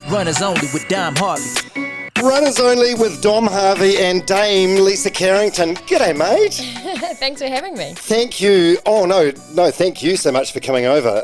Runners Only with Dom Harvey. Runners Only with Dom Harvey and Dame Lisa Carrington. G'day, mate. Thanks for having me. Thank you. Oh, no, thank you so much for coming over.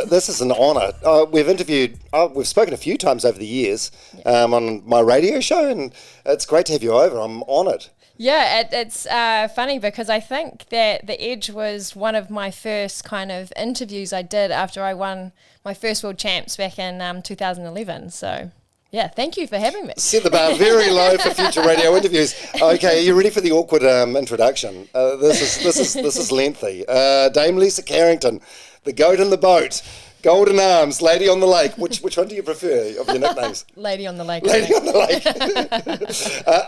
This is an honour. We've spoken a few times over the years on my radio show, and it's great to have you over. I'm honoured. Yeah, it's funny because I think that The Edge was one of my first kind of interviews I did after I won my first World Champs back in 2011. So, yeah, thank you for having me. Set the bar very low for future radio interviews. Okay, are you ready for the awkward introduction? This is lengthy. Dame Lisa Carrington, the goat in the boat. Golden Arms, Lady on the Lake. Which one do you prefer of your nicknames? Lady on the Lake. Lady on the Lake.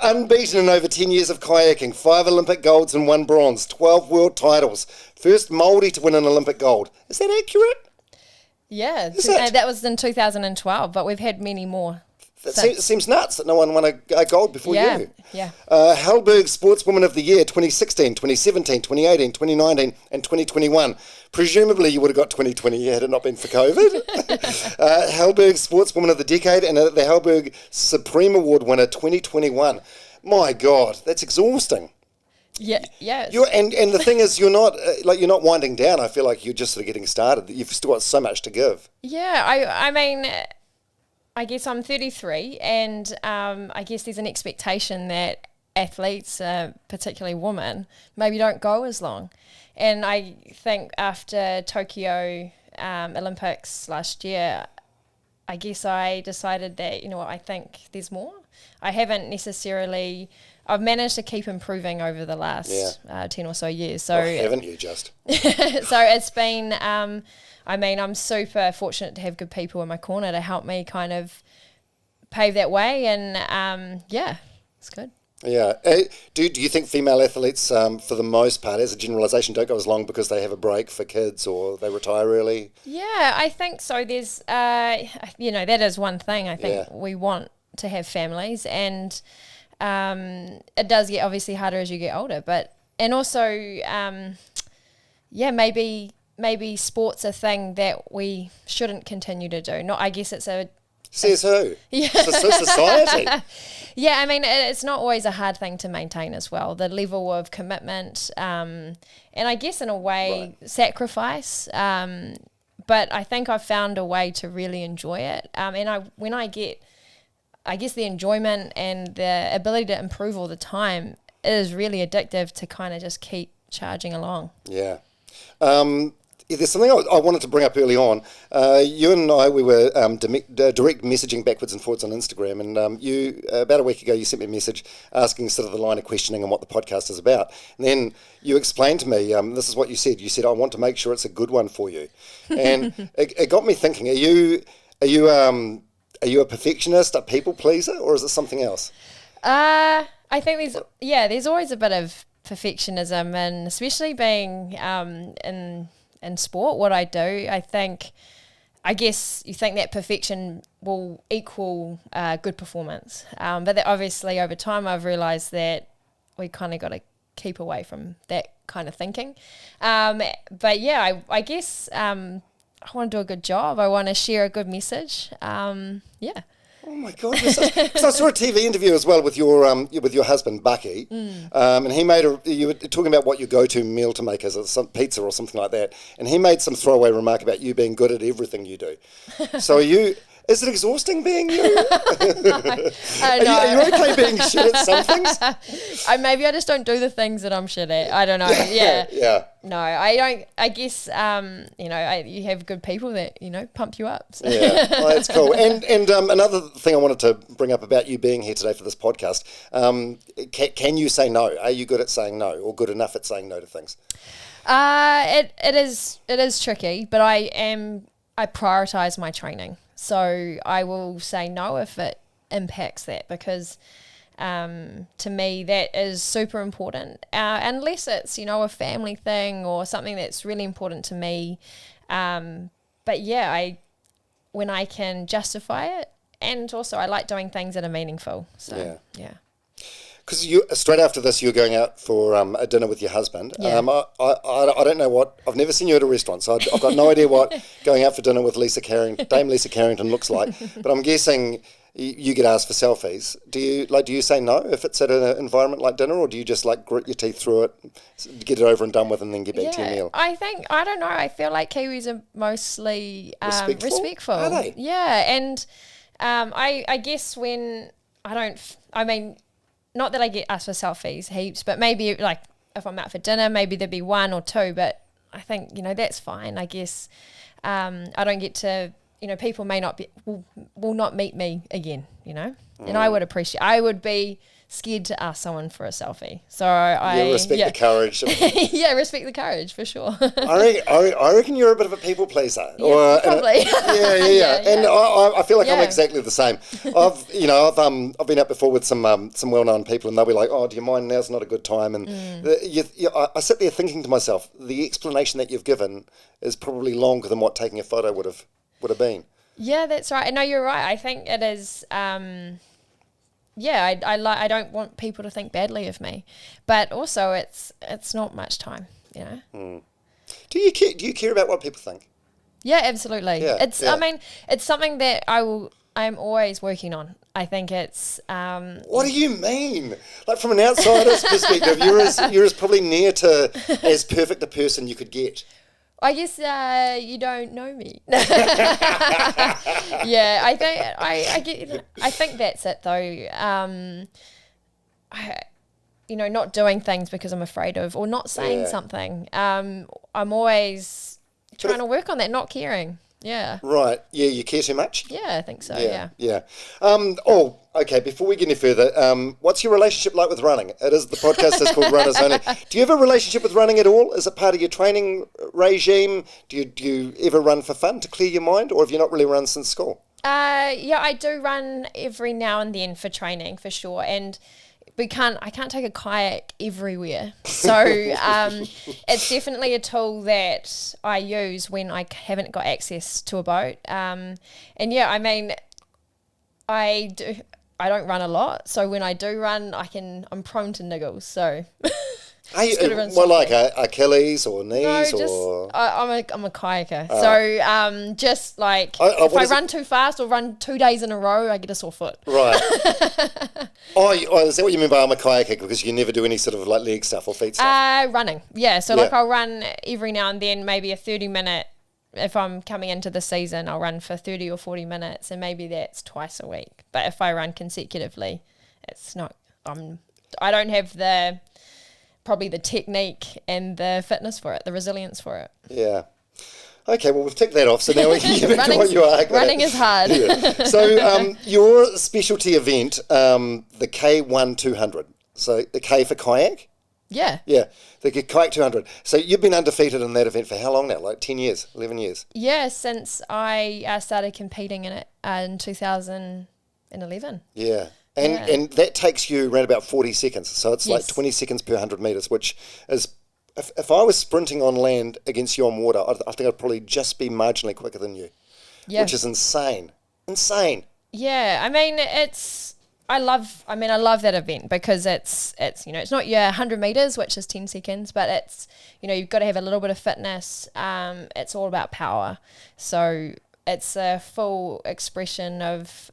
Unbeaten in over 10 years of kayaking, 5 Olympic golds and 1 bronze, 12 world titles. First Māori to win an Olympic gold. Is that accurate? Yeah, that was in 2012, but we've had many more. It seems nuts that no one won a gold before you. Yeah. Halberg Sportswoman of the Year 2016, 2017, 2018, 2019 and 2021. Presumably you would have got 2020 had it not been for COVID. Halberg Sportswoman of the Decade and the Halberg Supreme Award winner 2021. My God, that's exhausting. Yeah. And the thing is, you're not winding down. I feel like you're just sort of getting started. You've still got so much to give. Yeah, I mean, I guess I'm 33, and I guess there's an expectation that athletes, particularly women, maybe don't go as long. And I think after Tokyo Olympics last year, I guess I decided that, I think there's more. I haven't necessarily... I've managed to keep improving over the last 10 or so years. So haven't you just? So it's been... I'm super fortunate to have good people in my corner to help me kind of pave that way, and it's good. Yeah. Do you think female athletes, for the most part, as a generalisation, don't go as long because they have a break for kids or they retire early? Yeah, I think so. There's, that is one thing. I think we want to have families, and it does get obviously harder as you get older. And also, maybe sport's a thing that we shouldn't continue to do. I guess it's a... Says who? Yeah. Society. Yeah, I mean, it's not always a hard thing to maintain as well. The level of commitment, and I guess in a way, sacrifice. But I think I've found a way to really enjoy it. When I get, I guess, the enjoyment and the ability to improve all the time, it is really addictive to kind of just keep charging along. Yeah. There's something I wanted to bring up early on. You and I, we were direct messaging backwards and forwards on Instagram, and you, about a week ago, you sent me a message asking sort of the line of questioning and what the podcast is about. And then you explained to me, this is what you said. You said, I want to make sure it's a good one for you. And it got me thinking, are you a perfectionist, a people pleaser, or is it something else? I think there's always a bit of perfectionism, and especially being in sport, what I do, I guess you think that perfection will equal good performance. But that obviously over time I've realised that we kind of got to keep away from that kind of thinking. But yeah, I guess I want to do a good job. I want to share a good message. Oh my God! Because I saw a TV interview as well with your husband Bucky, and he made you were talking about what your go-to meal to make is, some pizza or something like that, and he made some throwaway remark about you being good at everything you do. So is it exhausting being you? Are you okay being shit at some things? Maybe I just don't do the things that I'm shit at. I don't know. Yeah. Yeah. No, I don't. I guess you have good people that pump you up. So. Yeah, well, that's cool. And another thing I wanted to bring up about you being here today for this podcast. Can you say no? Are you good at saying no, or good enough at saying no to things? It is tricky, but I prioritize my training. So I will say no if it impacts that, because to me that is super important, unless it's a family thing or something that's really important to me. But yeah, when I can justify it, and also I like doing things that are meaningful. So yeah. because you straight after this you're going out for a dinner with your husband. Yeah. I don't know what, I've never seen you at a restaurant, so I've got no idea what going out for dinner with Dame Lisa Carrington looks like. But I'm guessing you get asked for selfies. Do you say no if it's at an environment like dinner, or do you just like grit your teeth through it, get it over and done with, and then get back to your meal? I don't know. I feel like Kiwis are mostly respectful. Are they? Yeah, and I guess when not that I get asked for selfies heaps, but maybe like if I'm out for dinner, maybe there'd be one or two, but I think, that's fine. I guess I don't get to, people may not will not meet me again, and I would be scared to ask someone for a selfie. So I respect the courage. Yeah, respect the courage for sure. I reckon you're a bit of a people pleaser. Yeah, probably. Yeah. And I feel like I'm exactly the same. I've been out before with some well-known people, and they'll be like, "Oh, do you mind? Now's not a good time." And I sit there thinking to myself, the explanation that you've given is probably longer than what taking a photo would have been. Yeah, that's right. No, you're right. I think it is. I don't want people to think badly of me, but also it's not much time, Do you care about what people think? Yeah, absolutely. Yeah, I mean, it's something that I'm always working on. I think it's. What do you mean? Like, from an outsider's perspective, you're as probably near to as perfect a person you could get. I guess you don't know me. Yeah, I think that's it though. Not doing things because I'm afraid of, or not saying something. I'm always trying to work on that, not caring. Yeah. Right. Yeah, you care too much? Yeah, I think so, yeah. Yeah. Okay, before we get any further, what's your relationship like with running? The podcast is called Runners Only. Do you have a relationship with running at all? Is it part of your training regime? Do you ever run for fun to clear your mind, or have you not really run since school? Yeah, I do run every now and then for training, for sure, and I can't take a kayak everywhere. So it's definitely a tool that I use when I haven't got access to a boat. And yeah, I mean, I don't run a lot. So when I do run, I'm prone to niggles. So like Achilles or knees? I'm a kayaker. So just like if I run too fast or run 2 days in a row, I get a sore foot. Right. Is that what you mean by I'm a kayaker? Because you never do any sort of like leg stuff or feet stuff? Running. Yeah. So like I'll run every now and then, maybe a 30-minute. If I'm coming into the season, I'll run for 30 or 40 minutes, and maybe that's twice a week. But if I run consecutively, it's not. I don't have probably the technique and the fitness for it, the resilience for it. Yeah. Okay, well, we've ticked that off, so now we can get back to what you are. Running is hard. Yeah. So your specialty event, the K1 200, so the K for kayak? Yeah. Yeah, the kayak 200. So you've been undefeated in that event for how long now? Like 10 years, 11 years? Yeah, since I started competing in it in 2011. Yeah. And that takes you around about 40 seconds. So it's like 20 seconds per 100 metres, which is, if I was sprinting on land against you on water, I think I'd probably just be marginally quicker than you, which is insane. Insane. Yeah, I mean, I love that event because it's not your 100 metres, which is 10 seconds, but it's, you've got to have a little bit of fitness. It's all about power. So it's a full expression of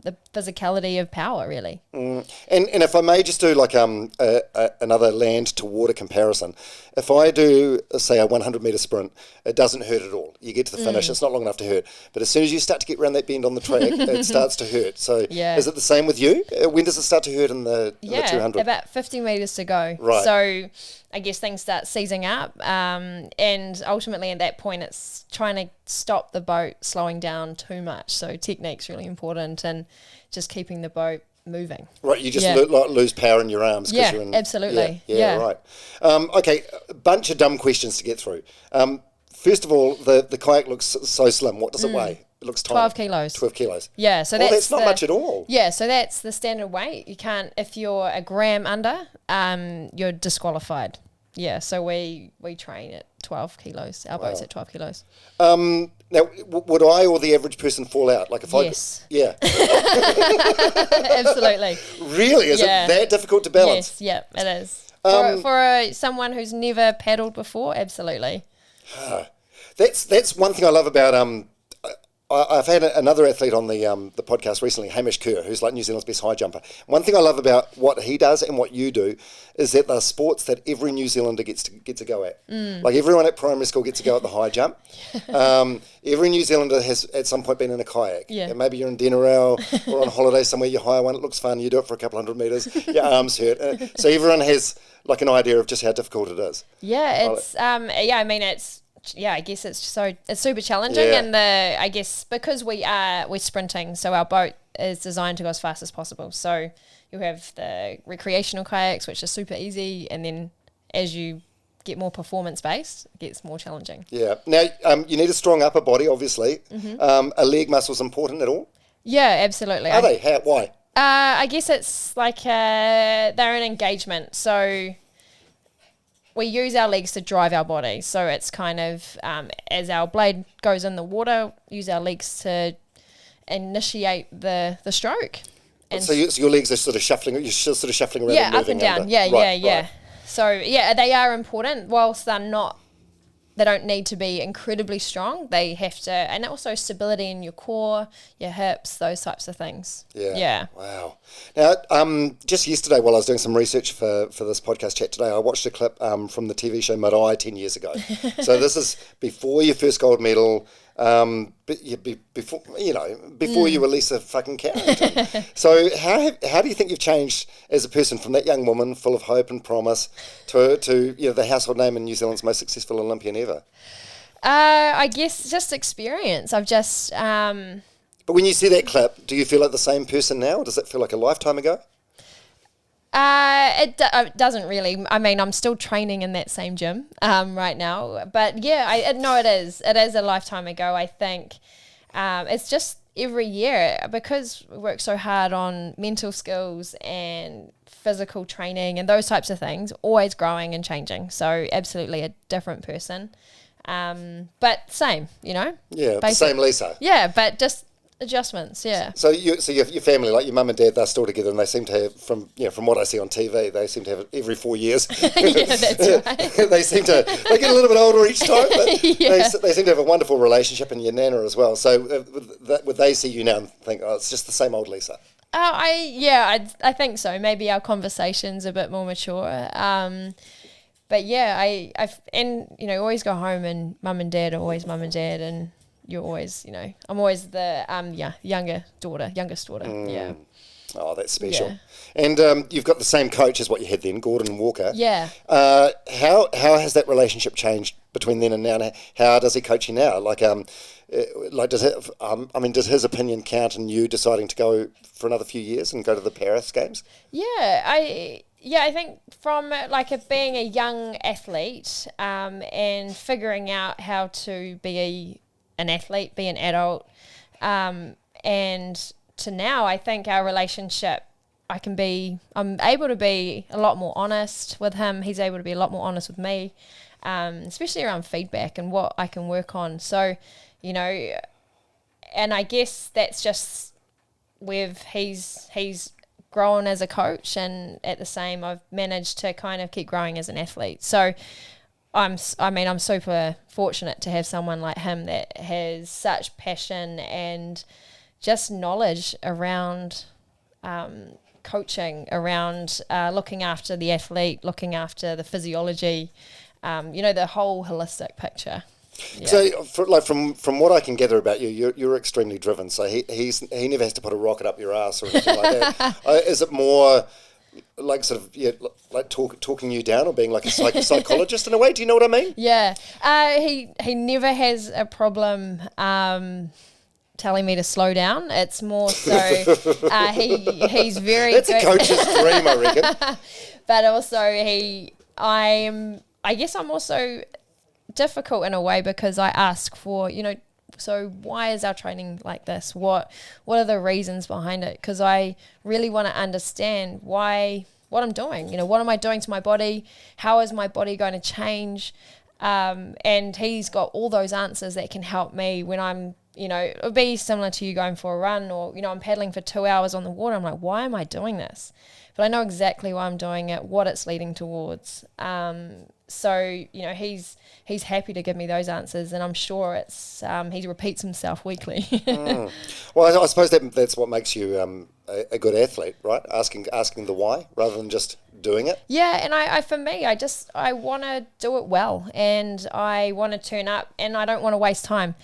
the physicality of power, really. And if I may just do like another land to water comparison, if I do, say, a 100 metre sprint, it doesn't hurt at all. You get to the finish, it's not long enough to hurt. But as soon as you start to get around that bend on the track, it starts to hurt. So is it the same with you? When does it start to hurt in the 200? About 50 metres to go. Right. So I guess things start seizing up, and ultimately at that point it's trying to stop the boat slowing down too much. So technique's really important, and just keeping the boat moving. Right, you just lose power in your arms. Yeah, you're in, absolutely. Yeah, right. Okay, a bunch of dumb questions to get through. First of all, the kayak looks so slim. What does it weigh? It looks tiny. 12 kilos. 12 kilos. Yeah, so that's not much at all. Yeah, so that's the standard weight. You can't, if you're a gram under, you're disqualified. Yeah, so we train at 12 kilos. Our boat's at 12 kilos. Now, would I or the average person fall out? Like if Yes. Yeah. Absolutely. Really? Is it that difficult to balance? Yes, yeah, it is. Someone who's never paddled before, absolutely. That's one thing I love about I've had another athlete on the podcast recently, Hamish Kerr, who's like New Zealand's best high jumper. One thing I love about what he does and what you do is that they're sports that every New Zealander gets to go at. Like everyone at primary school gets to go at the high jump. Every New Zealander has at some point been in a kayak. Yeah. And maybe you're in Denarau or on holiday somewhere, you hire one, it looks fun, you do it for a couple hundred metres, your arms hurt. So everyone has like an idea of just how difficult it is. Yeah, it's I guess it's super challenging, and I guess because we're sprinting, so our boat is designed to go as fast as possible. So you have the recreational kayaks, which are super easy, and then as you get more performance based, it gets more challenging. Yeah. Now you need a strong upper body, obviously. Are leg muscles important at all? Yeah, absolutely. Are they? How? Why? I guess it's like they're an engagement. So we use our legs to drive our body. So it's kind of, as our blade goes in the water, use our legs to initiate the stroke. And so your legs are sort of shuffling around. Yeah, and up and down. under. Yeah. Right. So they are important. Whilst they don't need to be incredibly strong. They have to, and also stability in your core, your hips, those types of things. Yeah. Wow. Now, just yesterday while I was doing some research for this podcast chat today, I watched a clip from the TV show Marae 10 years ago. So this is before your first gold medal, before you were Lisa fucking Carrington. So how do you think you've changed as a person from that young woman full of hope and promise to the household name in New Zealand's most successful Olympian ever? I guess just experience. I've just... But when you see that clip, do you feel like the same person now, or does it feel like a lifetime ago? It doesn't really. I mean, I'm still training in that same gym right now. But yeah, it is. It is a lifetime ago, I think. It's just every year, because we work so hard on mental skills and physical training and those types of things, always growing and changing. So absolutely a different person. But same, Yeah, the same Lisa. Yeah, but just adjustments, yeah. So your family, like your mum and dad, they're still together, and they seem to have, from what I see on TV, they seem to have it every 4 years. Yeah, that's right. they get a little bit older each time, but they seem to have a wonderful relationship, and your nana as well. So would they see you now and think, oh, it's just the same old Lisa? I think so. Maybe our conversation's a bit more mature. But yeah, I've always go home and mum and dad are always mum and dad, and you're always, I'm always the youngest daughter. Yeah. Oh, that's special. Yeah. And you've got the same coach as what you had then, Gordon Walker. Yeah. How has that relationship changed between then and now? And how does he coach you now? Does his opinion count in you deciding to go for another few years and go to the Paris Games? Yeah, I think from being a young athlete and figuring out how to be an athlete, be an adult, and to now, I think our relationship, I'm able to be a lot more honest with him. He's able to be a lot more honest with me, especially around feedback and what I can work on. So, and I guess that's just he's grown as a coach, and at the same, I've managed to kind of keep growing as an athlete. So I'm super fortunate to have someone like him that has such passion and just knowledge around coaching, around looking after the athlete, looking after the physiology, the whole holistic picture. Yeah. So, from what I can gather about you, you're extremely driven. So he never has to put a rocket up your ass or anything like that. Is it more like talking you down, or being like a psychologist in a way? Do you know what I mean? Yeah. He never has a problem telling me to slow down. It's more so he's very That's good. A coach's dream, I reckon. But also I guess I'm also difficult in a way, because I ask for, so why is our training like this? What are the reasons behind it? Because I really want to understand what I'm doing. What am I doing to my body? How is my body going to change? And he's got all those answers that can help me when I'm, it would be similar to you going for a run or, I'm paddling for 2 hours on the water. I'm like, why am I doing this? But I know exactly why I'm doing it, what it's leading towards. So, he's happy to give me those answers, and I'm sure it's he repeats himself weekly. Well, I suppose that's what makes you a good athlete, right? Asking the why rather than just doing it. Yeah, and I want to do it well, and I want to turn up, and I don't want to waste time.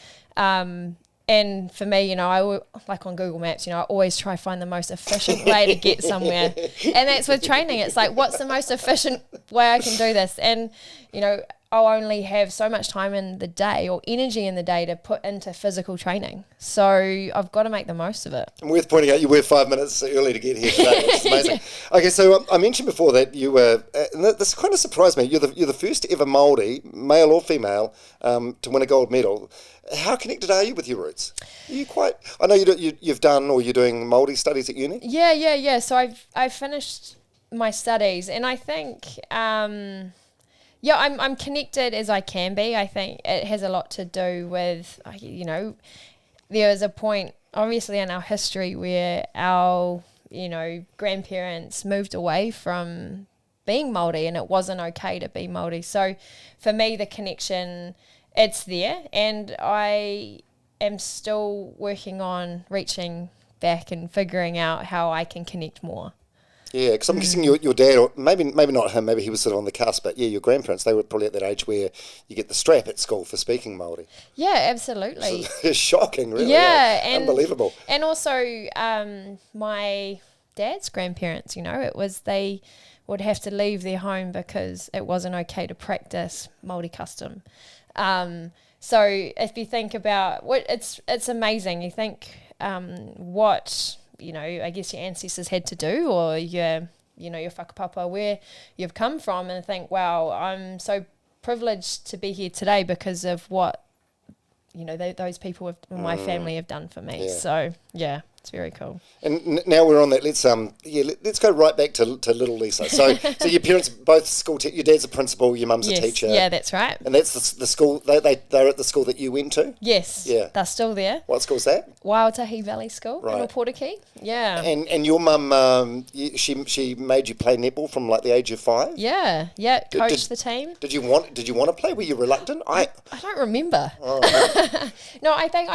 And for me, like on Google Maps, I always try to find the most efficient way to get somewhere. And that's with training. It's like, what's the most efficient way I can do this? And, I'll only have so much time in the day or energy in the day to put into physical training. So I've got to make the most of it. And worth pointing out, you were 5 minutes early to get here today. It's amazing. Yeah. Okay, so I mentioned before that you were, and this kind of surprised me, you're the first ever Māori, male or female, to win a gold medal. How connected are you with your roots? Are you quite? I know you've done or you're doing Māori studies at uni. Yeah. So I've finished my studies, and I think I'm connected as I can be. I think it has a lot to do with there was a point obviously in our history where our grandparents moved away from being Māori, and it wasn't okay to be Māori. So for me, the connection, it's there, and I am still working on reaching back and figuring out how I can connect more. Yeah, because I'm guessing your dad, or maybe not him, maybe he was sort of on the cusp, but yeah, your grandparents, they were probably at that age where you get the strap at school for speaking Māori. Yeah, absolutely. It's shocking, really. Yeah. And, unbelievable. And also my dad's grandparents, it was they would have to leave their home because it wasn't okay to practice Māori custom. So if you think about it's amazing. You think what I guess your ancestors had to do, or your whakapapa, where you've come from, and think, wow, I'm so privileged to be here today because of what those people in my family have done for me. Yeah. So yeah, it's very cool. And now we're on that. Let's go right back to little Lisa. So your parents both school. Your dad's a principal. Your mum's a teacher. Yeah, that's right. And that's the school. They're at the school that you went to. Yes. Yeah. They're still there. What school's that? Waiotahi Valley School in Oporiki. Yeah. And your mum, she made you play netball from like the age of 5. Yeah. Coached the team. Did you want to play? Were you reluctant? I don't remember. Oh. No, I think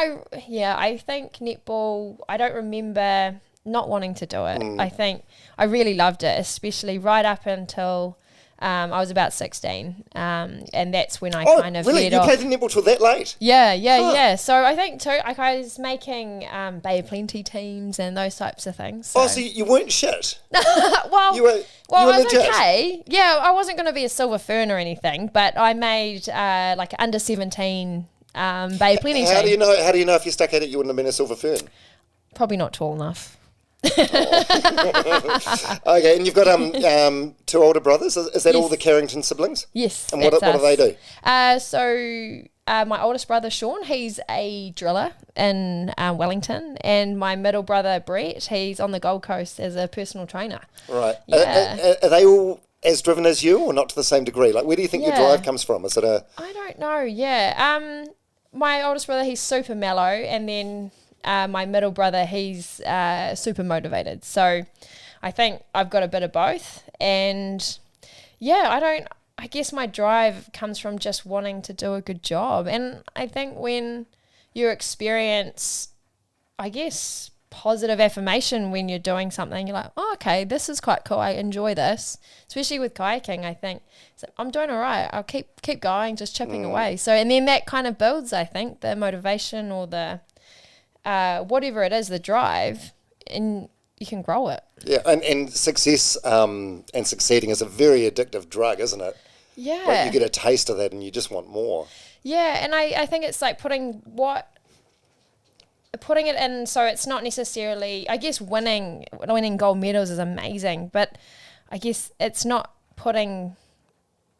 netball. I don't remember not wanting to do it. I think I really loved it, especially right up until I was about 16, and that's when I kind of really? You played the netball till that late? Yeah. So I think too, I was making Bay of Plenty teams and those types of things. So. So you weren't shit? Well, you were I was legit. Okay. Yeah, I wasn't going to be a silver fern or anything, but I made like under 17 Bay of Plenty team. How do you know if you stuck at it you wouldn't have been a silver fern? Probably not tall enough. Okay, and you've got 2 older brothers. Is that all the Carrington siblings? Yes. And what do they do? So my oldest brother Sean, he's a driller in Wellington, and my middle brother Brett, he's on the Gold Coast as a personal trainer. Right. Yeah. Are they all as driven as you, or not to the same degree? Like, where do you think your drive comes from? Is it I don't know. Yeah. My oldest brother, he's super mellow, and then my middle brother, he's super motivated. So I think I've got a bit of both. And yeah, I guess my drive comes from just wanting to do a good job. And I think when you experience, I guess, positive affirmation when you're doing something, you're like, oh, okay, this is quite cool. I enjoy this. Especially with kayaking, I think, so I'm doing all right. I'll keep going, just chipping away. So, and then that kind of builds, I think, the motivation or the whatever it is, the drive, and you can grow it. Yeah, and success and succeeding is a very addictive drug, isn't it? Yeah. Like you get a taste of that and you just want more. Yeah, and I think it's like putting it in, so it's not necessarily, I guess winning gold medals is amazing, but I guess it's not putting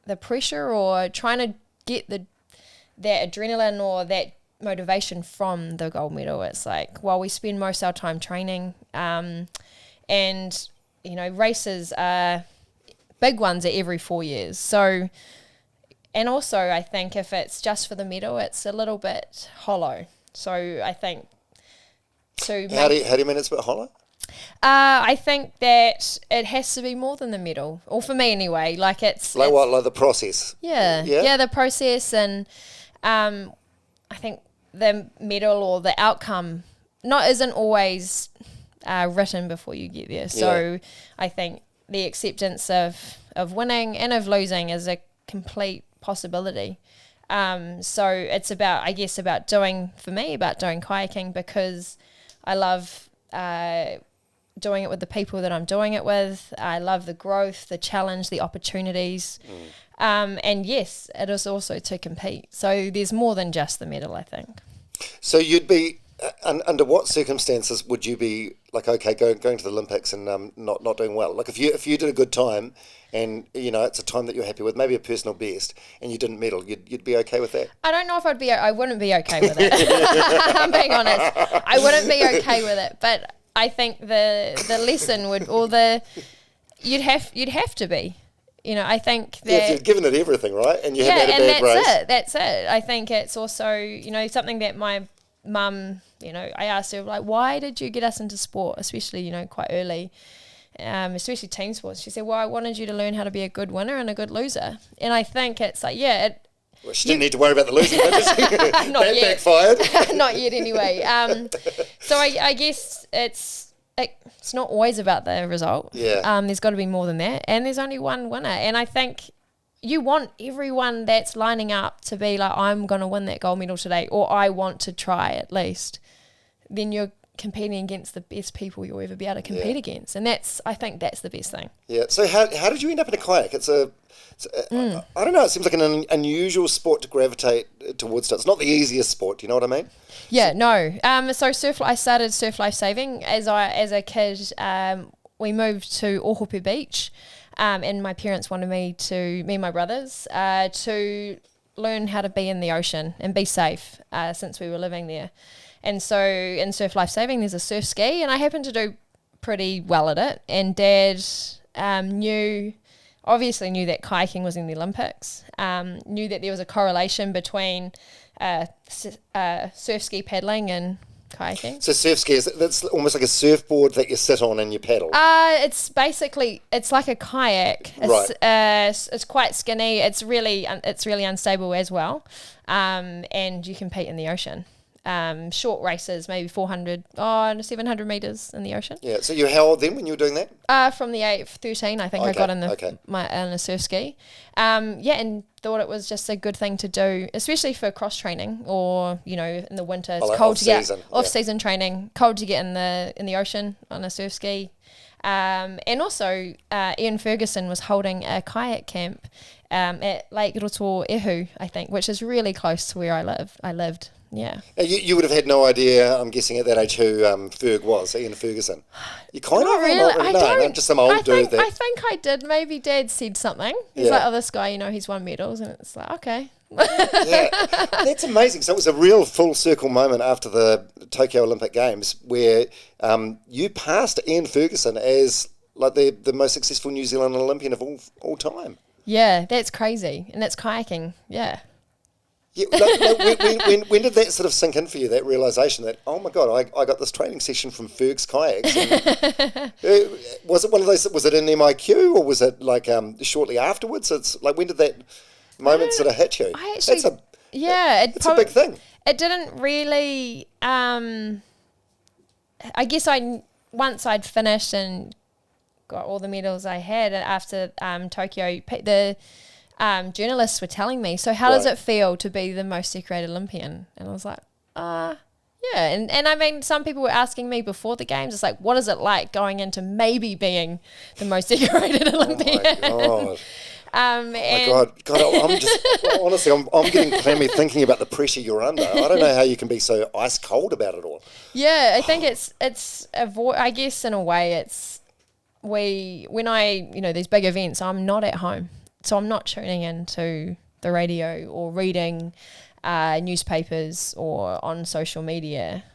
the pressure or trying to get that adrenaline or that motivation from the gold medal. It's like, well, we spend most of our time training, and races are big ones are every 4 years, so and also I think if it's just for the medal, it's a little bit hollow. So I think how do you mean it's a bit hollow? I think that it has to be more than the medal, or for me anyway. Like it's what, like the process? Yeah, the process, and I think the medal or the outcome isn't always written before you get there. So I think the acceptance of winning and of losing is a complete possibility. So it's about doing kayaking because I love doing it with the people that I'm doing it with. I love the growth, the challenge, the opportunities. And yes, it is also to compete. So there's more than just the medal, I think. So you'd be, under what circumstances would you be like, okay, going to the Olympics and not doing well? Like if you did a good time and, it's a time that you're happy with, maybe a personal best, and you didn't medal, you'd be okay with that? I don't know if I wouldn't be okay with it. I'm being honest. I wouldn't be okay with it. But I think the lesson you'd have to be. I think that if you've given it everything, right, and you haven't had a bad race. That's it. I think it's also something that my mum, I asked her, like, why did you get us into sport, especially quite early, especially team sports? She said, well, I wanted you to learn how to be a good winner and a good loser. And I think it's like, well, she didn't need to worry about the losing, did she? Not that yet. Backfired. Not yet, anyway. So I guess it's not always about the result. Yeah. There's got to be more than that, and there's only one winner. And I think you want everyone that's lining up to be like, I'm going to win that gold medal today, or I want to try at least. Then you're competing against the best people you'll ever be able to compete against, and I think that's the best thing. Yeah. So how did you end up in a kayak? I don't know. It seems like an unusual sport to gravitate towards. It's not the easiest sport. Do you know what I mean? Yeah. No. So I started surf life saving as a kid. We moved to Ohope Beach, and my parents wanted me and my brothers, to learn how to be in the ocean and be safe, since we were living there. And so in surf life saving, there's a surf ski, and I happened to do pretty well at it. And Dad obviously knew that kayaking was in the Olympics, knew that there was a correlation between surf ski paddling and kayaking. So surf ski, that's almost like a surfboard that you sit on and you paddle? It's like a kayak. Right. It's quite skinny. It's really unstable as well, and you compete in the ocean. Short races, maybe 700 meters in the ocean. Yeah. So you were how old then when you were doing that? From the age of 13, I think. I got in a surf ski. And thought it was just a good thing to do, especially for cross training, or in the winter it's cold to get off season training, cold to get in the ocean on a surf ski. And also Ian Ferguson was holding a kayak camp at Lake Roto Ehu, I think, which is really close to where I lived. Yeah. You would have had no idea, I'm guessing, at that age who Ferg was, Ian Ferguson. You kind Not of really. No, just some old dude. I think I did. Maybe Dad said something. He's like, oh, this guy, he's won medals, and it's like, okay. Yeah, that's amazing. So it was a real full circle moment after the Tokyo Olympic Games where you passed Ian Ferguson as like the most successful New Zealand Olympian of all time. Yeah, that's crazy, and that's kayaking. Yeah. Yeah, when did that sort of sink in for you, that realisation that, oh my God, I got this training session from Ferg's Kayaks? Was it one of those, was it in MIQ, or was it like shortly afterwards? It's like, when did that moment sort of hit you? It's a big thing. It didn't really, I guess once I'd finished and got all the medals I had after Tokyo, the journalists were telling me, so how does it feel to be the most decorated Olympian? And I was like, yeah. And I mean, some people were asking me before the games, it's like, what is it like going into maybe being the most decorated Olympian? Oh my God. God, I'm just, honestly, I'm getting clammy thinking about the pressure you're under. I don't know how you can be so ice cold about it all. Yeah, I think I guess in a way when I, these big events, I'm not at home. So I'm not tuning into the radio or reading newspapers or on social media,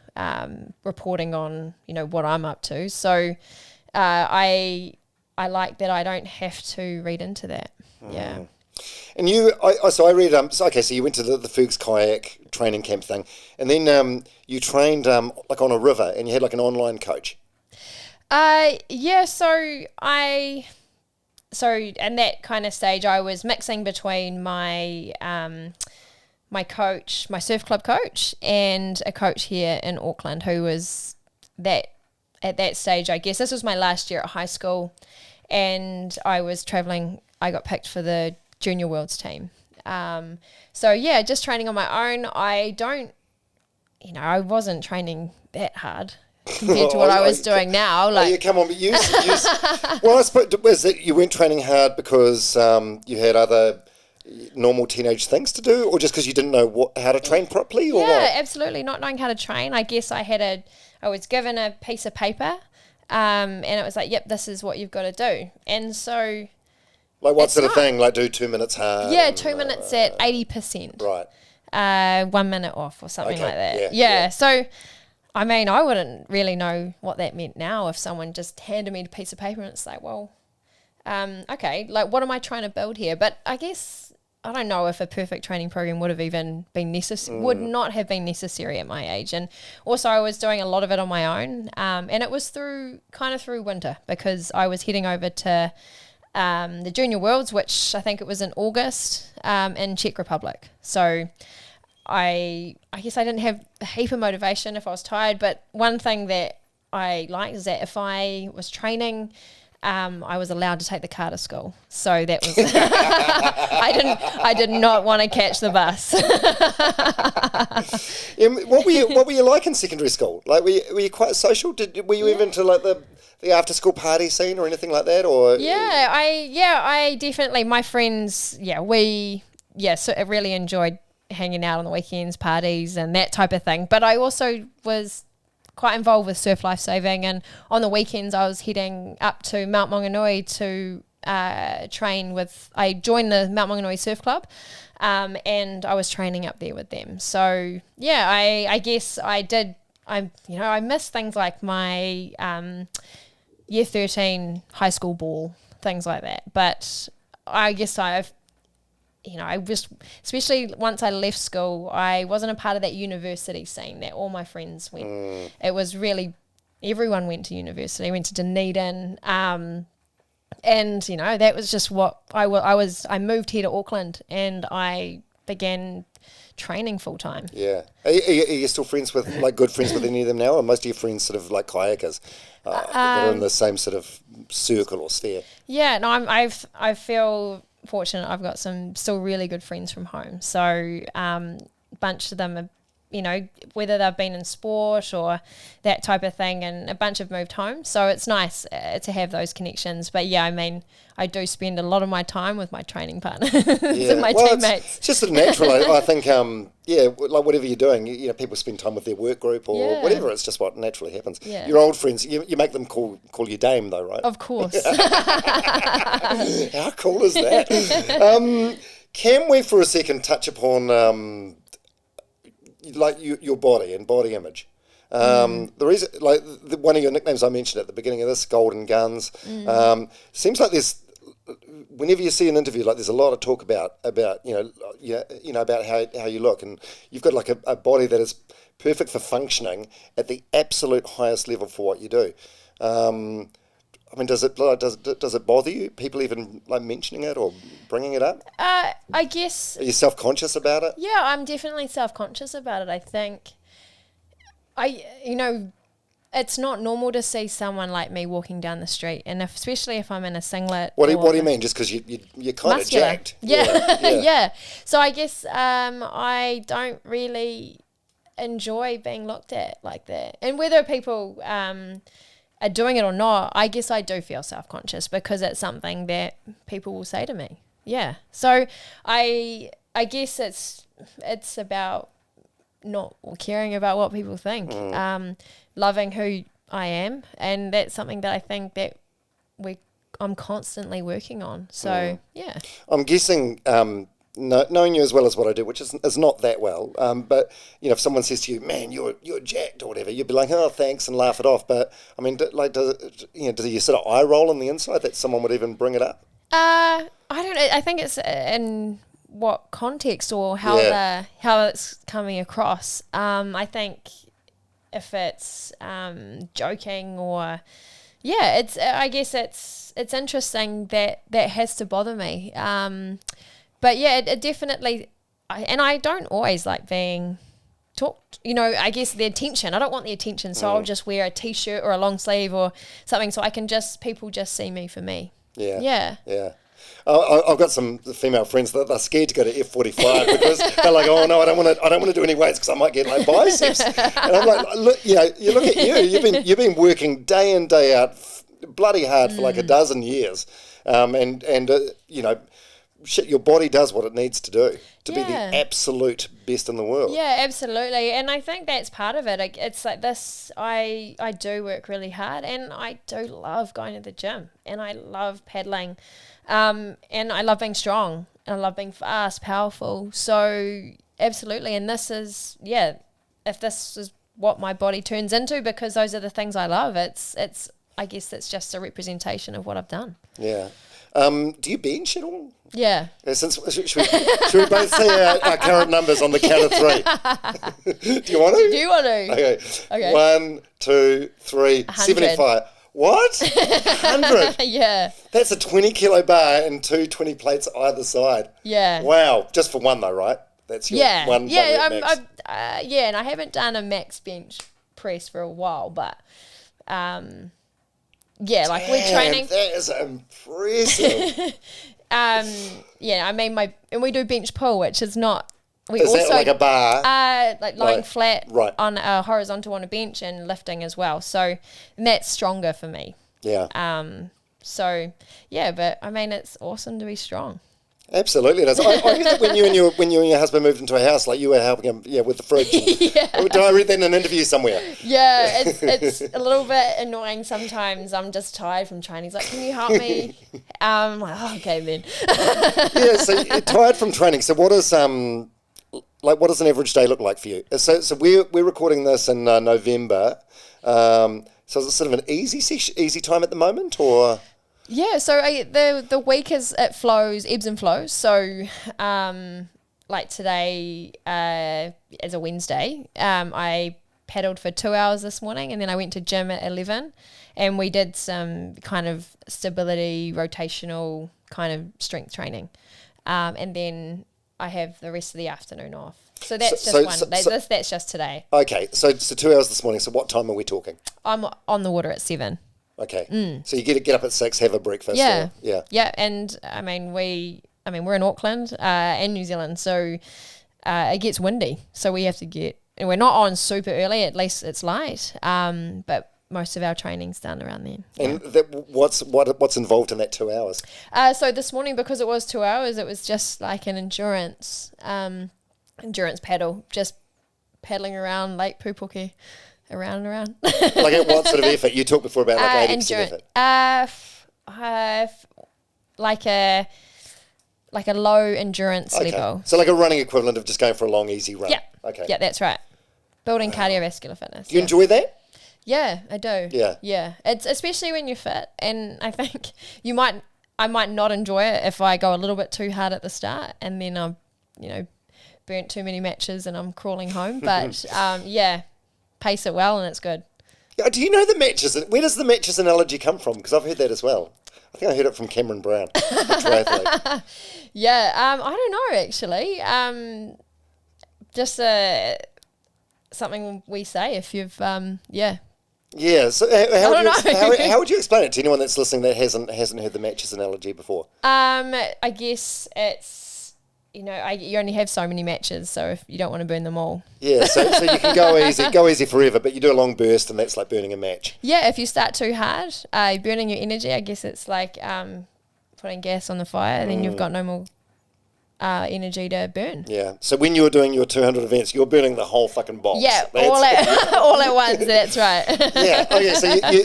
reporting on, what I'm up to. So I like that I don't have to read into that. Yeah. And so I read, so you went to the Fuchs kayak training camp thing, and then you trained like on a river, and you had like an online coach. Yeah, so in that kind of stage, I was mixing between my my coach, my surf club coach, and a coach here in Auckland who was at that stage. I guess this was my last year at high school, and I was traveling. I got picked for the Junior Worlds team. So yeah, just training on my own. I wasn't training that hard compared to what I was doing now. Like, yeah, come on, but well, I suppose, was it you weren't training hard because you had other normal teenage things to do, or just because you didn't know how to train properly, or yeah, what? absolutely, not knowing how to train. I guess I was given a piece of paper, and it was like, yep, this is what you've got to do, and so. Like what sort of thing? Like do 2 minutes hard? Yeah, 2 minutes at 80%. Right. 1 minute off or something like that. Yeah. So, I mean, I wouldn't really know what that meant now if someone just handed me a piece of paper and it's like, well, okay, like what am I trying to build here? But I guess I don't know if a perfect training program would have even been would not have been necessary at my age. And also I was doing a lot of it on my own, and it was through winter because I was heading over to the Junior Worlds, which I think it was in August, in Czech Republic. So I guess I didn't have a heap of motivation if I was tired, but one thing that I liked is that if I was training, I was allowed to take the car to school. So that was I did not want to catch the bus. What were you like in secondary school? Like were you quite social? Were you even into like the after school party scene or anything like that? Or I definitely, my friends, so I really enjoyed hanging out on the weekends, parties and that type of thing. But I also was quite involved with surf lifesaving, and on the weekends I was heading up to Mount Maunganui to train with. I joined the Mount Maunganui Surf Club, and I was training up there with them. So yeah, I guess I did. I miss things like my year 13 high school ball, things like that. But I guess I just, especially once I left school, I wasn't a part of that university scene that all my friends went. It was really, everyone went to university, went to Dunedin, and, that was just what I was. I moved here to Auckland and I began training full time. Yeah. Are you still good friends with any of them now, or most of your friends sort of like kayakers that are in the same sort of circle or sphere? Yeah, no, I feel fortunate. I've got some still really good friends from home. So a bunch of them are, whether they've been in sport or that type of thing, and a bunch have moved home. So it's nice to have those connections. But yeah, I mean, I do spend a lot of my time with my training partners and my teammates. It's just sort of natural. I think, like whatever you're doing, people spend time with their work group or whatever. It's just what naturally happens. Yeah. Your old friends, you make them call you Dame though, right? Of course. How cool is that? Can we for a second touch upon like your body and body image? The reason, like one of your nicknames I mentioned at the beginning of this, Golden Guns, seems like whenever you see an interview, like there's a lot of talk about about how you look, and you've got like a body that is perfect for functioning at the absolute highest level for what you do. I mean, does it bother you? People even like mentioning it or bringing it up? I guess. Are you self-conscious about it? Yeah, I'm definitely self-conscious about it. I think, it's not normal to see someone like me walking down the street, and especially if I'm in a singlet. What do you mean? Just because you're kind of jacked? Yeah. Yeah. So I guess I don't really enjoy being looked at like that, and whether people are doing it or not, I guess I do feel self-conscious because it's something that people will say to me. Yeah. So I guess it's about not caring about what people think, loving who I am, and that's something that I think that I'm constantly working on. So yeah. I'm guessing knowing you as well as what I do, which is not that well, but if someone says to you, "Man, you're jacked" or whatever, you'd be like, "Oh, thanks," and laugh it off. But I mean, do you sort of eye roll on the inside that someone would even bring it up? I don't know. I think it's in what context or how how it's coming across. I think if it's joking or it's I guess it's interesting that has to bother me. But yeah, it definitely. And I don't always like being talked. I guess the attention. I don't want the attention, so I'll just wear a t-shirt or a long sleeve or something, so I can people just see me for me. Yeah. I've got some female friends that they're scared to go to F45 because they're like, oh no, I don't want to do any weights because I might get like biceps. And I'm like, look, you look at you. You've been working day in day out, bloody hard for like a dozen years, shit, your body does what it needs to do to be the absolute best in the world. Yeah, absolutely. And I think that's part of it. It's like this, I do work really hard and I do love going to the gym and I love paddling and I love being strong and I love being fast, powerful. So absolutely. And this is, if this is what my body turns into because those are the things I love, it's I guess it's just a representation of what I've done. Yeah. Do you bench at all? Yeah. Should we both say our current numbers on the count of 3? Do you want to? Do you want to? Okay. 1, 2, 3, 100. 75. What? 100? Yeah. That's a 20 kilo bar and 2 20 plates either side. Yeah. Wow. Just for one though, right? That's your one max. And I haven't done a max bench press for a while, but like we're training. That is impressive. I mean and we do bench pull, which is not. Is that like a bar? Like lying flat on a horizontal on a bench and lifting as well. So that's stronger for me. Yeah. But I mean it's awesome to be strong. Absolutely, it is. I heard that when you and your husband moved into a house, like you were helping him, with the fridge. Did I read that in an interview somewhere? Yeah, it's a little bit annoying sometimes. I'm just tired from training. He's like, "Can you help me?" I'm like, "Oh, okay then." So you're tired from training. So what does an average day look like for you? So we're recording this in November. So is it sort of an easy time at the moment, or? Yeah, so the week ebbs and flows. So, like today, as a Wednesday, I paddled for 2 hours this morning, and then I went to gym at 11, and we did some kind of stability, rotational kind of strength training, and then I have the rest of the afternoon off. So that's that's just today. Okay, so 2 hours this morning. So what time are we talking? I'm on the water at 7. Okay. So you get up at 6, have a breakfast. Yeah. And I mean we're in Auckland and New Zealand, so it gets windy. So we have to and we're not on super early. At least it's light. But most of our training's done around then. And what's involved in that 2 hours? So this morning, because it was 2 hours, it was just like an endurance paddle, just paddling around Lake Pupuke. Around and around. Like at what sort of effort? You talked before about like 80% effort. Like a low endurance level. So like a running equivalent of just going for a long, easy run. Yeah. Okay. Yeah, that's right. Building cardiovascular fitness. Do you enjoy that? Yeah, I do. Yeah. Yeah. It's especially when you're fit, and I think I might not enjoy it if I go a little bit too hard at the start and then I'm, burnt too many matches and I'm crawling home. But pace it well and it's good. Do you know the matches? Where does the matches analogy come from? Because I've heard that as well. I think I heard it from Cameron Brown, the triathlete. I don't know actually. Just something we say if you've Yeah. So how would you explain it to anyone that's listening that hasn't heard the matches analogy before? I guess it's you only have so many matches, so if you don't want to burn them all. Yeah, so you can go easy forever, but you do a long burst and that's like burning a match. Yeah, if you start too hard, you're burning your energy. I guess it's like putting gas on the fire, and then you've got no more energy to burn. Yeah, so when you're doing your 200 events, you're burning the whole fucking box. Yeah, all at once, that's right. Yeah, okay,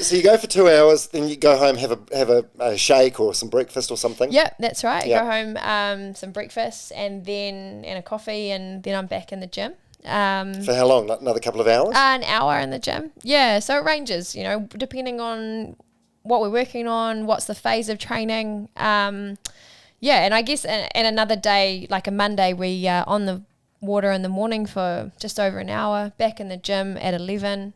so you go for 2 hours, then you go home, have a shake or some breakfast or something. Yeah, that's right. Go home, some breakfast and a coffee, and then I'm back in the gym. For how long? Another couple of hours? An hour in the gym. Yeah, so it ranges, depending on what we're working on, what's the phase of training. And I guess and another day, like a Monday, we are on the water in the morning for just over an hour, back in the gym at 11,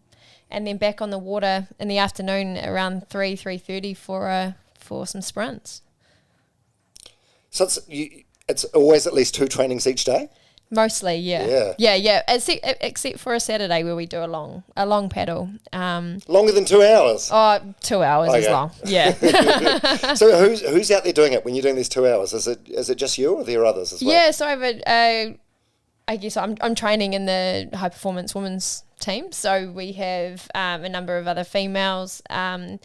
and then back on the water in the afternoon around 3:30 for some sprints. So it's always at least 2 trainings each day? Mostly, yeah. Yeah. Except for a Saturday where we do a long paddle. Longer than 2 hours? Oh, 2 hours is long. Yeah. So who's out there doing it when you're doing these 2 hours? Is it just you, or are there others as well? Yeah, so I guess I'm training in the high performance women's team. So we have a number of other females and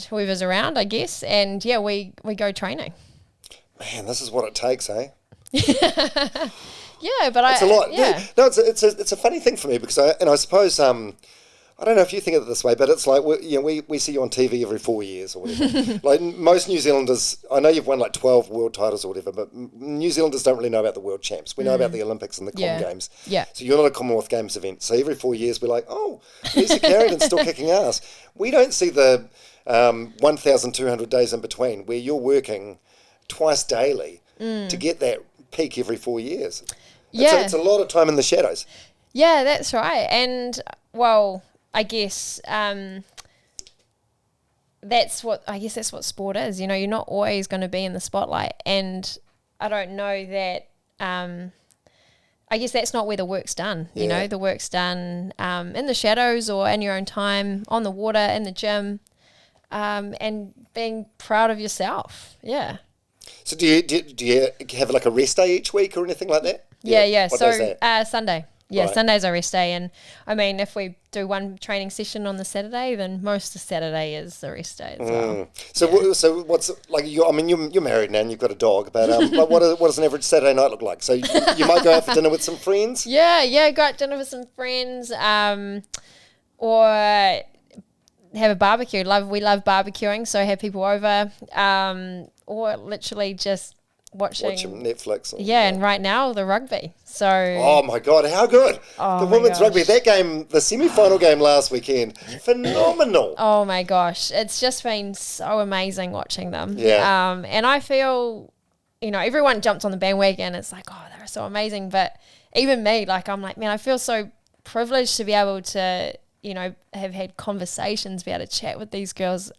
whoever's around, I guess. And yeah, we go training. Man, this is what it takes, eh? Yeah, but it's a lot. Yeah. No, it's a funny thing for me because I suppose I don't know if you think of it this way, but it's like we see you on TV every 4 years or whatever. Like most New Zealanders, I know you've won like 12 world titles or whatever, but New Zealanders don't really know about the world champs. We know about the Olympics and the Com Games. Yeah. So you're not a Commonwealth Games event. So every 4 years we're like, oh, Lisa Carrington's still kicking ass. We don't see the 1,200 days in between where you're working twice daily to get that peak every 4 years. Yeah. It's a lot of time in the shadows. Yeah, that's right. And well, I guess that's what sport is. You know, you're not always going to be in the spotlight, and I don't know that. I guess that's not where the work's done. You know, the work's done in the shadows or in your own time, on the water, in the gym, and being proud of yourself. Yeah. So do you have like a rest day each week or anything like that? Yeah. What So day is that? Sunday. Yeah, Right. Sunday's our rest day, and I mean, if we do one training session on the Saturday, then most of Saturday is the rest day as well. So what's like? You're married now and you've got a dog, but like what does an average Saturday night look like? So you might go out for dinner with some friends. Yeah, go out to dinner with some friends, or have a barbecue. We love barbecuing, so have people over, or literally just watching Netflix. And right now the rugby. So oh my God, how good! The women's rugby, that game, the semi-final game last weekend, phenomenal. Oh my gosh, it's just been so amazing watching them. Yeah. And I feel, everyone jumped on the bandwagon. It's like, oh, they're so amazing. But even me, like, I'm like, man, I feel so privileged to be able to, have had conversations, be able to chat with these girls,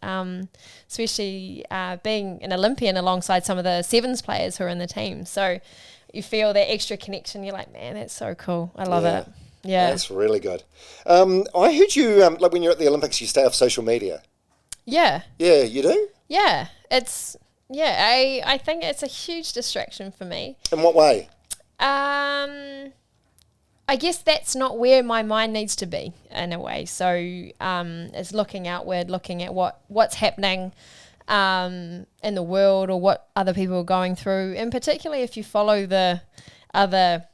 especially being an Olympian alongside some of the sevens players who are in the team. So you feel that extra connection. You're like, man, that's so cool. I love it. Yeah. That's really good. I heard you, like when you're at the Olympics, you stay off social media. Yeah. Yeah, you do? Yeah. I think it's a huge distraction for me. In what way? I guess that's not where my mind needs to be in a way. So it's looking outward, looking at what's happening in the world or what other people are going through. And particularly if you follow the other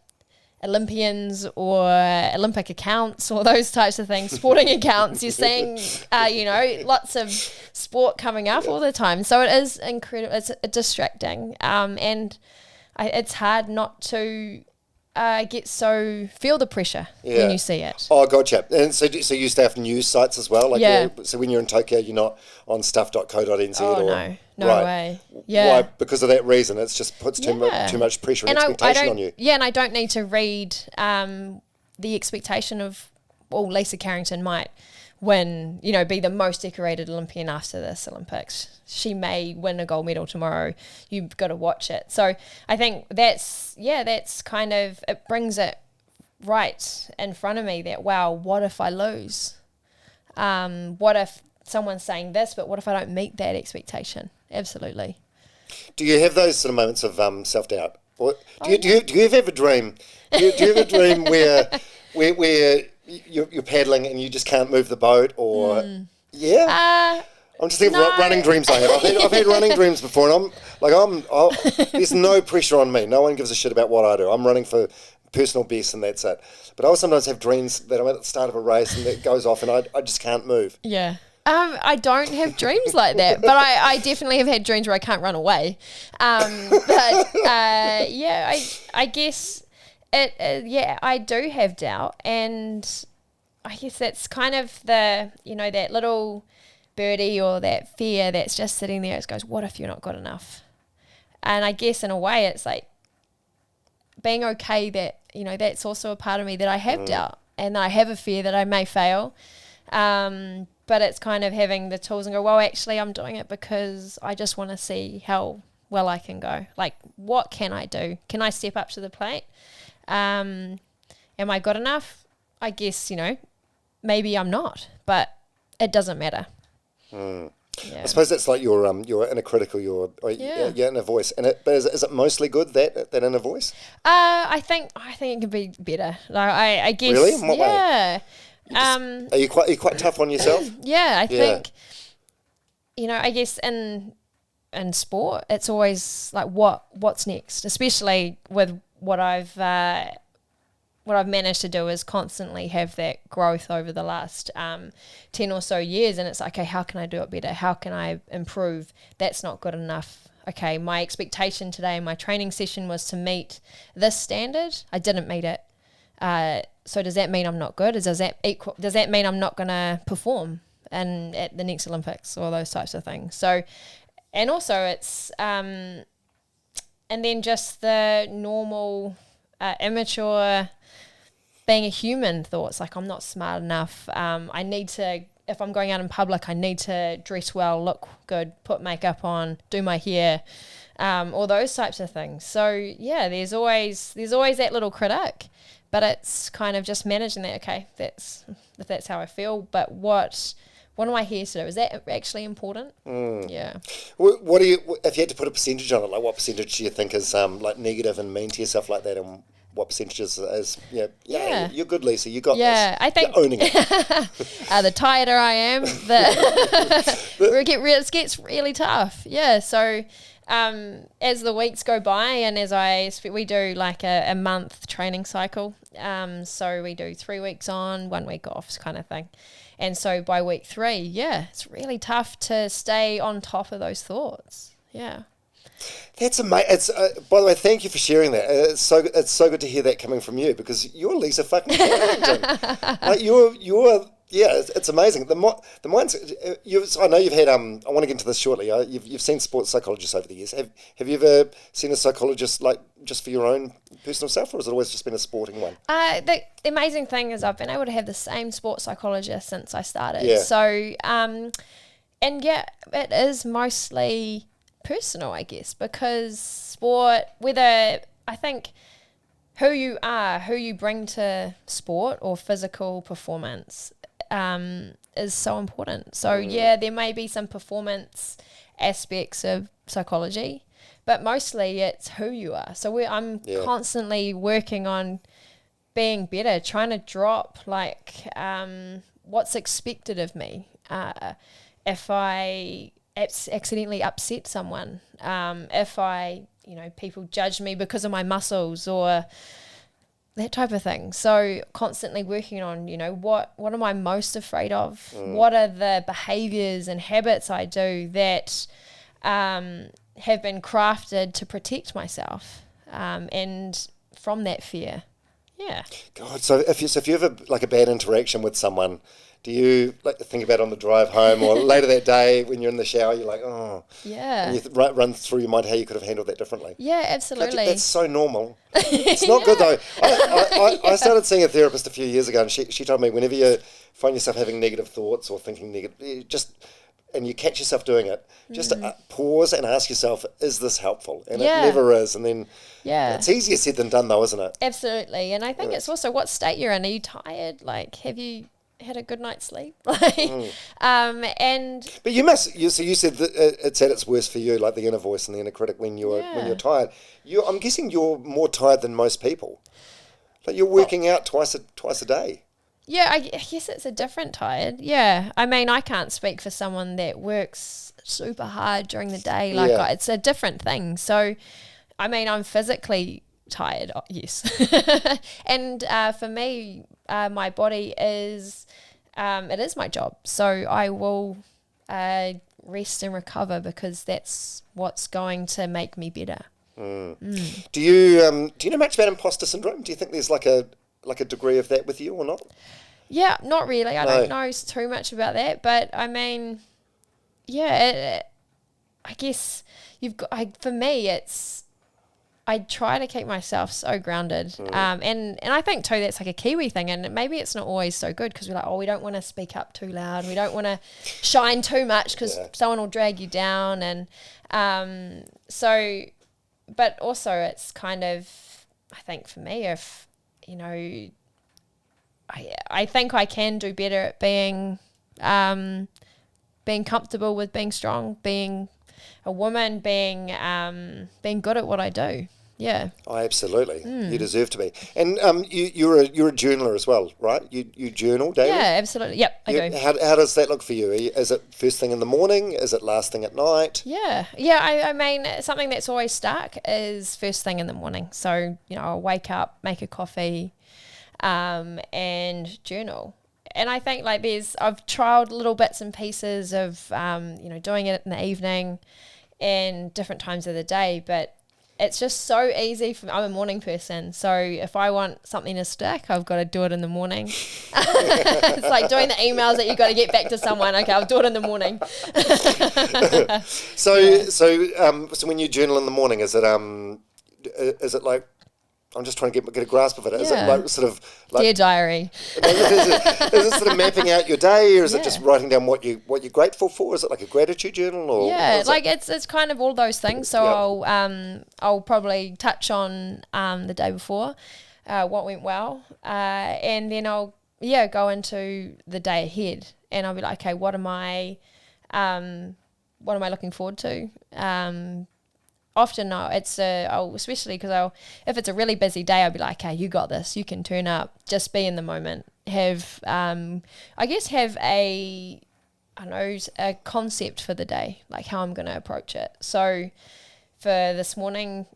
Olympians or Olympic accounts or those types of things, sporting accounts, you're seeing, lots of sport coming up all the time. So it is incredible. It's distracting. And it's hard not to feel the pressure when you see it. Oh, gotcha. And so you stay off news sites as well? Like so when you're in Tokyo, you're not on stuff.co.nz? Oh, no way. Yeah. Why? Because of that reason, it just puts too much pressure and expectation on you. Yeah, and I don't need to read the expectation of, Lisa Carrington might win, be the most decorated Olympian after this Olympics. She may win a gold medal tomorrow. You've got to watch it. So I think that's kind of, it brings it right in front of me that, wow, what if I lose? What if someone's saying this, but what if I don't meet that expectation? Absolutely. Do you have those sort of moments of self-doubt? Or do you ever have a dream? Do you have a dream where you're paddling and you just can't move the boat, or I'm just thinking of running dreams I have. I've had running dreams before, and there's no pressure on me. No one gives a shit about what I do. I'm running for personal best, and that's it. But I will sometimes have dreams that I'm at the start of a race and it goes off, and I just can't move. Yeah. I don't have dreams like that, but I definitely have had dreams where I can't run away. I guess I do have doubt, and I guess that's kind of the, that little birdie or that fear that's just sitting there. It goes, what if you're not good enough? And I guess in a way it's like being okay that, you know, that's also a part of me that I have doubt and I have a fear that I may fail. But it's kind of having the tools and go, well, actually I'm doing it because I just want to see how well I can go. Like, what can I do? Can I step up to the plate? Am I good enough? I guess, you know, maybe I'm not, but it doesn't matter. Yeah. I suppose that's like your inner critical, your inner voice. And but is it mostly good, that inner voice? I think it can be better. Like I guess. Really? In what way? Are you quite tough on yourself? Yeah, I think, you know, I guess in sport, it's always like what's next, especially with what I've managed to do is constantly have that growth over the last 10 or so years. And it's like, okay, how can I do it better? How can I improve? That's not good enough. Okay, my expectation today in my training session was to meet this standard. I didn't meet it. So does that mean I'm not good? Does that mean I'm not going to perform at the next Olympics or those types of things? So, and also it's, and then just the normal immature being a human thoughts, like I'm not smart enough. I need to, if I'm going out in public, I need to dress well, look good, put makeup on, do my hair, all those types of things. So yeah, there's always that little critic, but it's kind of just managing that. Okay, if that's how I feel, but what am I here to do? Is that actually important? Yeah. What do you, if you had to put a percentage on it, like what percentage do you think is like negative and mean to yourself like that, and what percentage is you're good, Lisa, you got this. Yeah, I think you're owning it. The tireder I am, it gets really tough. Yeah, so as the weeks go by and we do like a month training cycle, so we do 3 weeks on, 1 week off kind of thing. And so by week 3, it's really tough to stay on top of those thoughts. Yeah. That's amazing. It's by the way, thank you for sharing that. It's so good to hear that coming from you, because you're Lisa fucking Carrington. Like it's amazing. The mind's. I know you've had. I want to get into this shortly. You've seen sports psychologists over the years. Have you ever seen a psychologist like just for your own personal self, or has it always just been a sporting one? The amazing thing is I've been able to have the same sports psychologist since I started. Yeah. So it is mostly personal, I guess, because sport, whether I think who you are, who you bring to sport or physical performance is so important. So there may be some performance aspects of psychology, but mostly it's who you are. So I'm constantly working on being better, trying to drop like what's expected of me. If I accidentally upset someone, if I, people judge me because of my muscles or that type of thing. So constantly working on, what am I most afraid of? What are the behaviors and habits I do that have been crafted to protect myself and from that fear? Yeah. God, so if you have a bad interaction with someone, do you like think about it on the drive home or later that day when you're in the shower, you're like, oh. Yeah. And you run through your mind how you could have handled that differently? Yeah, absolutely. That's so normal. It's not good though. I started seeing a therapist a few years ago, and she told me whenever you find yourself having negative thoughts or thinking negative, and you catch yourself doing it, just pause and ask yourself, is this helpful? And it never is. And then it's easier said than done though, isn't it? Absolutely. And I think it's also what state you're in. Are you tired? Like, have you had a good night's sleep? And but you must. So you said that it's at its worst for you, like the inner voice and the inner critic when you're tired. I'm guessing you're more tired than most people. Like you're working out twice a day. Yeah, I guess it's a different tired. Yeah, I mean, I can't speak for someone that works super hard during the day. Like it's a different thing. So, I mean, I'm physically tired, yes. And for me, my body is, it is my job. So I will rest and recover because that's what's going to make me better. Do you know much about imposter syndrome? Do you think there's like a degree of that with you or not? Yeah, not really. I don't know too much about that, but I mean, I guess for me, I try to keep myself so grounded. And I think too, that's like a Kiwi thing, and maybe it's not always so good because we're like, we don't want to speak up too loud. We don't want to shine too much because someone will drag you down. And but also it's kind of, I think for me, if, I think I can do better at being comfortable with being strong, being a woman, being good at what I do. Yeah. Oh, absolutely. You deserve to be. And you're a journaler as well, right? You journal daily? Yeah, absolutely. Yep, I do. How does that look for you? Is it first thing in the morning? Is it last thing at night? Yeah. I mean, something that's always stuck is first thing in the morning. So, I'll wake up, make a coffee, and journal. And I think I've tried little bits and pieces of, doing it in the evening and different times of the day, but it's just so easy for me. I'm a morning person, so if I want something to stick, I've got to do it in the morning. It's like doing the emails that you've got to get back to someone. Okay, I'll do it in the morning. So when you journal in the morning, is it like, I'm just trying to get a grasp of it. Is it like sort of like Dear diary? Is it sort of mapping out your day, or is it just writing down what you're grateful for? Is it like a gratitude journal, or it's kind of all those things. So I'll probably touch on the day before, what went well, and then I'll go into the day ahead, and I'll be like, okay, what am I looking forward to? Often especially because if it's a really busy day, I'll be like, okay, you got this, you can turn up, just be in the moment, have a concept for the day, like how I'm going to approach it. So for this morning,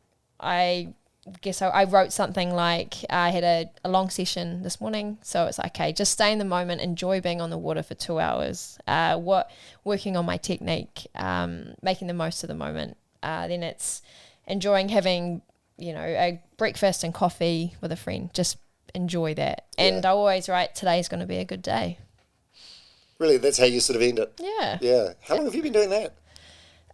I guess I wrote something like, I had a long session this morning, so it's like, okay, just stay in the moment, enjoy being on the water for 2 hours, working on my technique, making the most of the moment. Then it's enjoying having, a breakfast and coffee with a friend. Just enjoy that. And I always write, today's going to be a good day. Really? That's how you sort of end it? Yeah. Yeah. How long have you been doing that?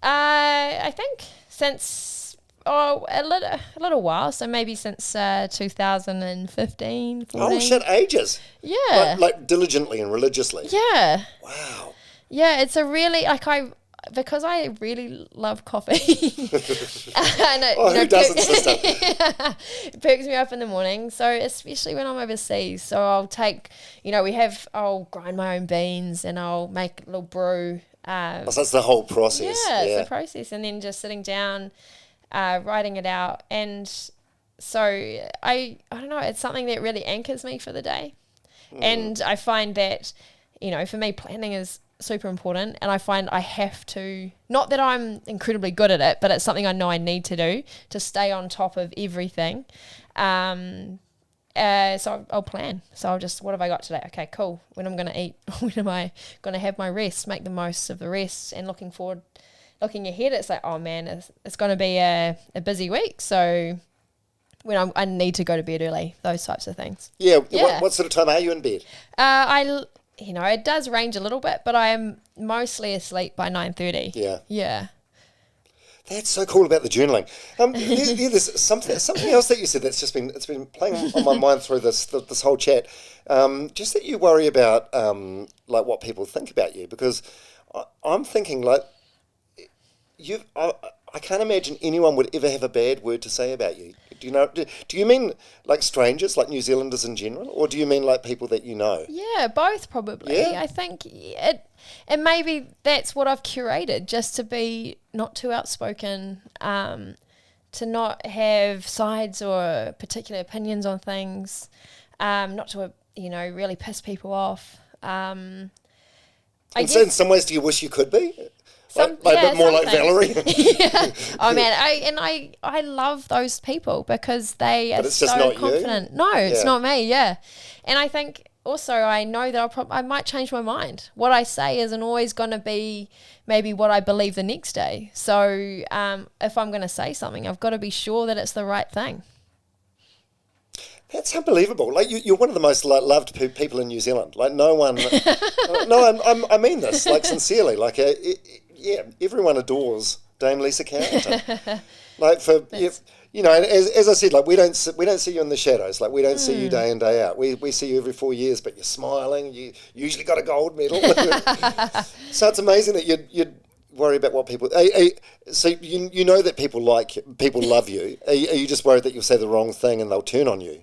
I think since, a little while. So maybe since 2015, 14. Oh, shit, ages. Yeah. Like diligently and religiously. Yeah. Wow. Yeah, it's a really, because I really love coffee. And who doesn't, sister? It perks me up in the morning. So especially when I'm overseas. So I'll take, I'll grind my own beans and I'll make a little brew. So that's the whole process. Yeah, it's the process. And then just sitting down, writing it out. And so I don't know, it's something that really anchors me for the day. And I find that, for me, planning is super important, and I find I have to, not that I'm incredibly good at it, but it's something I know I need to do to stay on top of everything. So I'll plan. So I'll just, what have I got today? Okay, cool. When I'm going to eat, when am I going to have my rest, make the most of the rest, and looking ahead, it's like, oh man, it's going to be a busy week. So when I need to go to bed early, those types of things. Yeah. What sort of time are you in bed? It does range a little bit, but I am mostly asleep by 9:30. Yeah. Yeah. That's so cool about the journaling. There's something else that you said that's it's been playing on my mind through this whole chat. Just that you worry about like what people think about you, because I'm thinking like I can't imagine anyone would ever have a bad word to say about you. Do you mean like strangers, like New Zealanders in general, or do you mean like people that you know? Yeah, both probably. Yeah? I think and maybe that's what I've curated, just to be not too outspoken, to not have sides or particular opinions on things, not to really piss people off. In some ways, do you wish you could be? A bit more like Valerie. Yeah. Oh man, I love those people because they are so confident. You? No, it's not me. Yeah, and I think also I know that I might change my mind. What I say isn't always going to be maybe what I believe the next day. So if I'm going to say something, I've got to be sure that it's the right thing. That's unbelievable. Like you're one of the most loved people in New Zealand. Like no one. No, I mean this like sincerely. Like everyone adores Dame Lisa Carrington. Like as I said, like we don't see you in the shadows. Like we don't see you day in day out. We see you every 4 years, but you're smiling. You usually got a gold medal. So it's amazing that you'd worry about what people. So you know that people love you. Are you just worried that you'll say the wrong thing and they'll turn on you?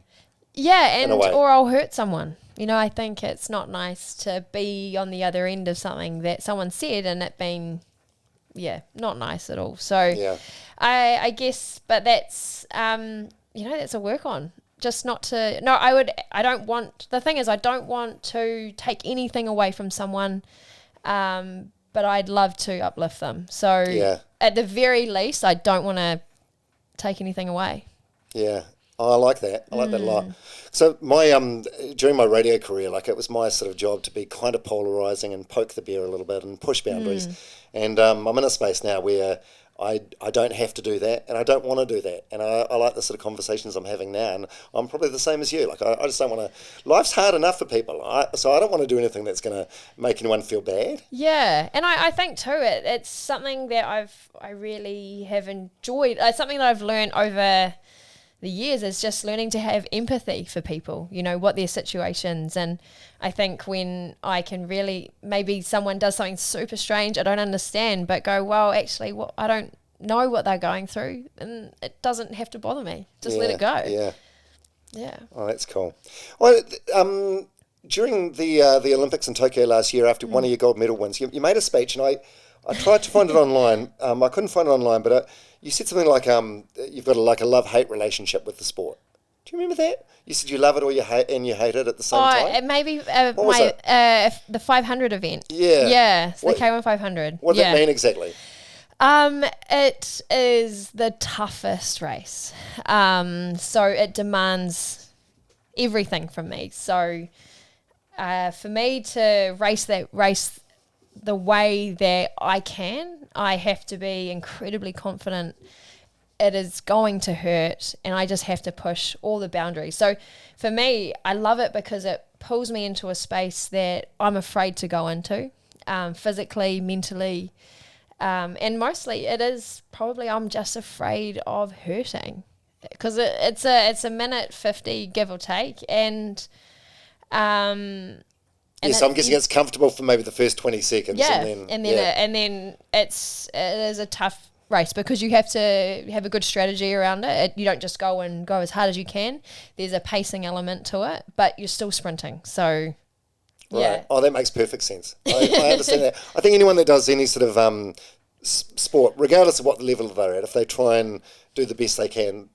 Yeah, or I'll hurt someone. I think it's not nice to be on the other end of something that someone said and it being, not nice at all. So I guess, but that's, that's a work on. Just not to, no, I don't want, the thing is I don't want to take anything away from someone, but I'd love to uplift them. So at the very least, I don't want to take anything away. Yeah. Oh, I like that. I like that a lot. So during my radio career, like it was my sort of job to be kind of polarizing and poke the bear a little bit and push boundaries. And I'm in a space now where I don't have to do that and I don't want to do that. And I like the sort of conversations I'm having now. And I'm probably the same as you. Like I just don't want to, life's hard enough for people. So I don't want to do anything that's going to make anyone feel bad. Yeah. And I think too, it's something that I really have enjoyed. It's something that I've learned over the years is just learning to have empathy for people, what their situations. And I think when I can really, maybe someone does something super strange, I don't understand, but go, well, actually, I don't know what they're going through and it doesn't have to bother me. Just let it go. Yeah. Yeah. Oh, that's cool. Well, during the Olympics in Tokyo last year, after one of your gold medal wins, you made a speech and I tried to find it online. I couldn't find it online, but you said something like you've got a love-hate relationship with the sport. Do you remember that? You said you love it or you hate it at the same time? Maybe the 500 event. Yeah. Yeah, so the K1 500. What does that mean exactly? It is the toughest race. So it demands everything from me. So for me to race that race the way that I have to be incredibly confident it is going to hurt and I just have to push all the boundaries. So for me, I love it because it pulls me into a space that I'm afraid to go into, physically, mentally, and mostly it is probably I'm just afraid of hurting because it's a minute 50 give or take and yes, I'm guessing it's comfortable for maybe the first 20 seconds. Yeah, and then it is a tough race because you have to have a good strategy around it. You don't just go as hard as you can. There's a pacing element to it, but you're still sprinting. So, yeah. Right. Oh, that makes perfect sense. I understand that. I think anyone that does any sort of sport, regardless of what the level they're at, if they try and do the best they can,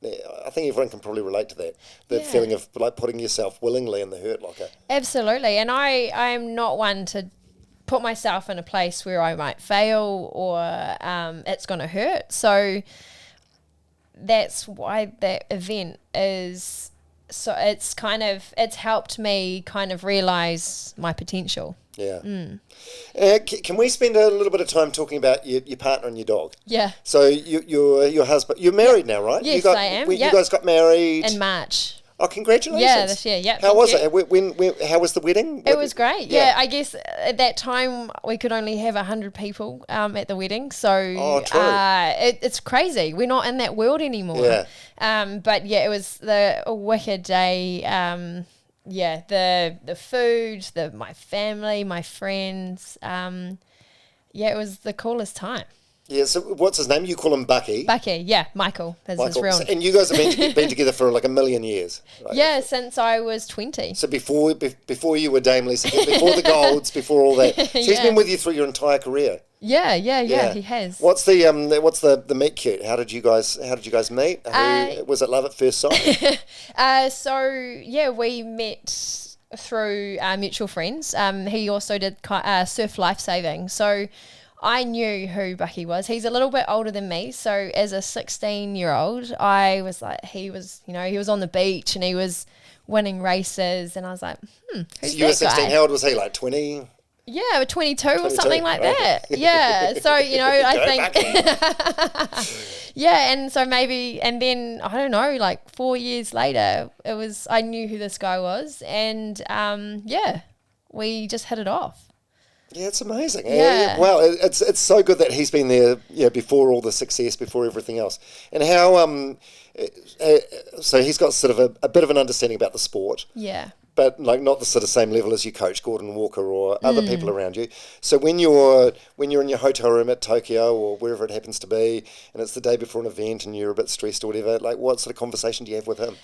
I think everyone can probably relate to that. The feeling of like putting yourself willingly in the hurt locker. Absolutely. And I'm not one to put myself in a place where I might fail or it's going to hurt. So that's why that event is so it's helped me kind of realize my potential. Yeah. Can we spend a little bit of time talking about your partner and your dog? Yeah. So your husband, you're married now, right? Yes, I am. You guys got married in March. Oh, congratulations! Yeah, this year. Yeah. How was it? How was the wedding? It was great. Yeah, I guess at that time we could only have 100 people at the wedding, so it's crazy. We're not in that world anymore. Yeah. But yeah, it was a wicked day. The food, my family, my friends. It was the coolest time. Yeah, so what's his name? You call him Bucky. Bucky, yeah, Michael. That's his real name. And you guys have been together for like a million years. Right? Yeah, since I was 20. So before you were Dame Lisa, before the golds, before all that. So he's been with you through your entire career. Yeah, he has. What's the meet cute? How did you guys meet? Was it love at first sight? We met through mutual friends. He also did surf lifesaving, so I knew who Bucky was. He's a little bit older than me, so as a 16-year-old, I was like, he was on the beach and he was winning races, and I was like, who's so you were 16. How old was he? Like 20? Yeah, 22 or something like that. Yeah, so I think, yeah, and so maybe, and then I don't know, like 4 years later, I knew who this guy was, and we just hit it off. Yeah, it's amazing. Yeah. Wow, it's so good that he's been there, before all the success, before everything else. And how so he's got sort of a bit of an understanding about the sport, Yeah. but like not the sort of same level as your coach Gordon Walker or other people around you. So when you're in your hotel room at Tokyo or wherever it happens to be, and it's the day before an event and you're a bit stressed or whatever, like what sort of conversation do you have with him?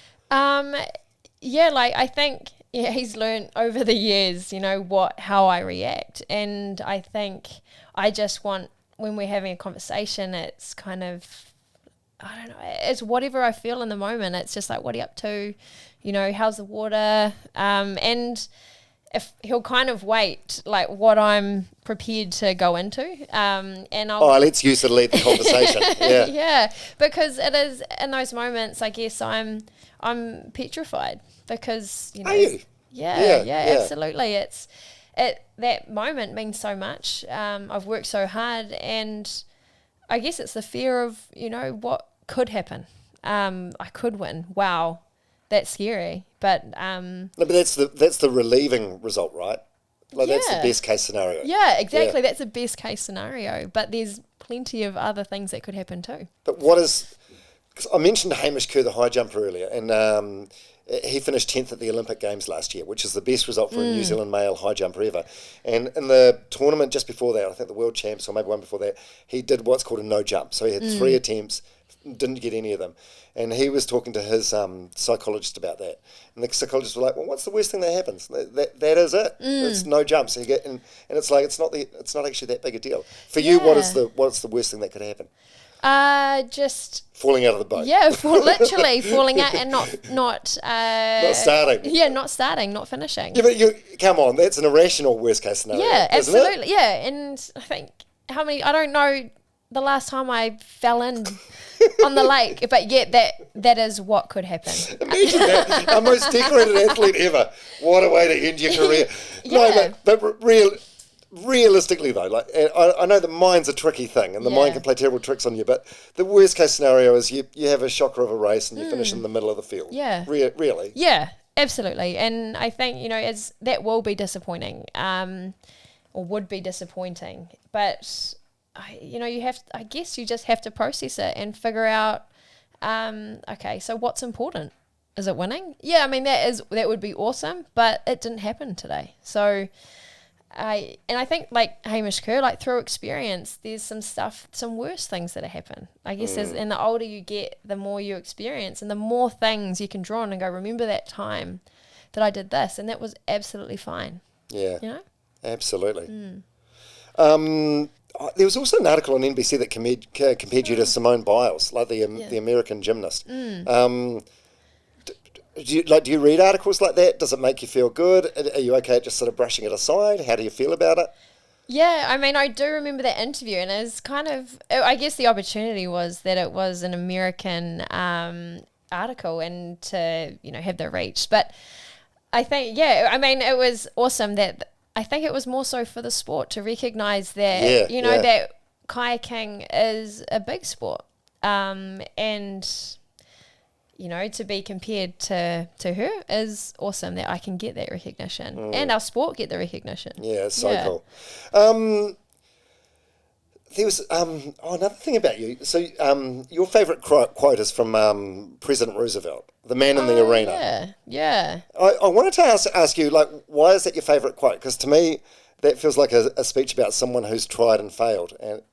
Yeah, like I think he's learned over the years, how I react, and I think I just want, when we're having a conversation, it's kind of, I don't know, it's whatever I feel in the moment. It's just like, what are you up to? How's the water? And if he'll kind of wait, like what I'm prepared to go into, and I'll. Oh, let's use it to lead the conversation. Yeah, Yeah, because it is in those moments, I guess I'm petrified because Are you? Yeah, absolutely. That moment means so much. I've worked so hard, and I guess it's the fear of what could happen. I could win. Wow, that's scary. But no, but that's the relieving result, right? Like that's the best case scenario. Yeah, exactly. That's the best case scenario. But there's plenty of other things that could happen too. But what is? Because I mentioned Hamish Kerr, the high jumper, earlier, and he finished 10th at the Olympic Games last year, which is the best result for a New Zealand male high jumper ever. And in the tournament just before that, I think the World Champs or maybe one before that, he did what's called a no jump. So he had 3 attempts, didn't get any of them. And he was talking to his psychologist about that. And the psychologist was like, well, what's the worst thing that happens? That is it. It's no jumps. And it's like, it's not actually that big a deal. For you, what's the worst thing that could happen? Just falling out of the boat. Yeah, literally falling out and not starting. Yeah, not starting, not finishing. Yeah, but come on, that's an irrational worst case scenario. Yeah, isn't absolutely. It? Yeah, and I think I don't know the last time I fell in on the lake, but yet that is what could happen. Imagine that, our most decorated athlete ever. What a way to end your career. Yeah. No, but realistically though, like I know the mind's a tricky thing, and the mind can play terrible tricks on you. But the worst case scenario is you have a shocker of a race and you finish in the middle of the field. Yeah, really. Yeah, absolutely. And I think as that will be disappointing, or would be disappointing. But I guess you just have to process it and figure out. Okay, so what's important? Is it winning? Yeah, I mean that would be awesome, but it didn't happen today. So. I think like Hamish Kerr, like through experience, there's some worse things that happen. I guess and the older you get, the more you experience, and the more things you can draw on and go, remember that time that I did this, and that was absolutely fine. Yeah, absolutely. There was also an article on NBC that compared you to Simone Biles, like the American gymnast. Do you read articles like that? Does it make you feel good? Are you okay at just sort of brushing it aside? How do you feel about it? Yeah, I mean, I do remember that interview, and it was kind of, I guess the opportunity was that it was an American article and to, have the reach. But I think, I mean, it was awesome that, I think it was more so for the sport to recognise that, that kayaking is a big sport. And... to be compared to her is awesome that I can get that recognition and our sport get the recognition. Yeah, it's so cool. There was another thing about you. So your favourite quote is from President Roosevelt, the man in the arena. Yeah. I wanted to ask you, like, why is that your favourite quote? Because to me, that feels like a speech about someone who's tried and failed, and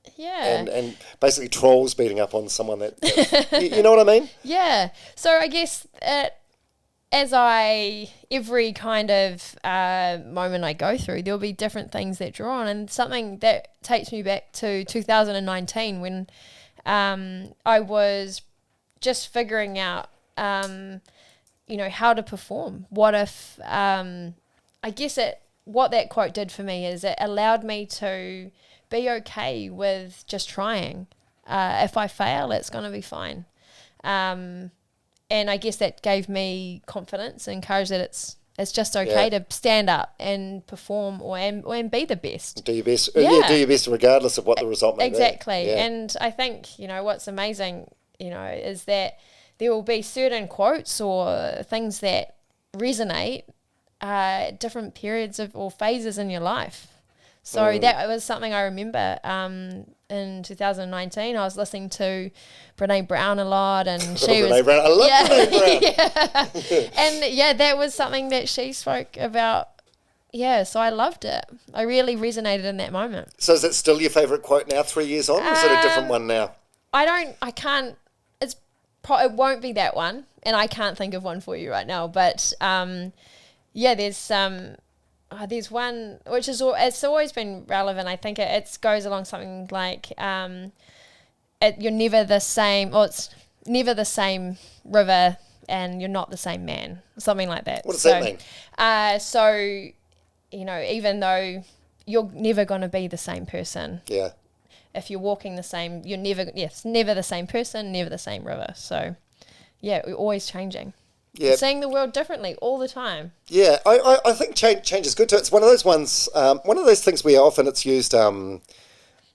basically trolls beating up on someone that you know what I mean? Yeah. So I guess every kind of moment I go through, there'll be different things that draw on, and something that takes me back to 2019 when I was just figuring out, how to perform. What if, I guess what that quote did for me is it allowed me to be okay with just trying. If I fail, it's going to be fine. And I guess that gave me confidence and courage that it's just okay to stand up and perform and be the best. Do your best. Do your best regardless of what the result may be. Exactly. Yeah. And I think, what's amazing, is that there will be certain quotes or things that resonate different periods or phases in your life. So that was something I remember. In 2019, I was listening to Brene Brown a lot, and she was. Brene Brown. I love Brene Brown. Yeah. And yeah, that was something that she spoke about. Yeah, so I loved it. I really resonated in that moment. So is that still your favourite quote now, 3 years on, or is it a different one now? I can't, it won't be that one, and I can't think of one for you right now, but yeah, there's one, which is, it's always been relevant. I think it goes along something like, you're never the same, or it's never the same river, and you're not the same man, something like that. What does that mean? So, you know, even though you're never going to be the same person. Yeah. If you're walking the same, it's never the same person, never the same river. So, yeah, we're always changing. Yeah. Seeing the world differently all the time. Yeah, I think change is good too. It's one of those ones, one of those things where often it's used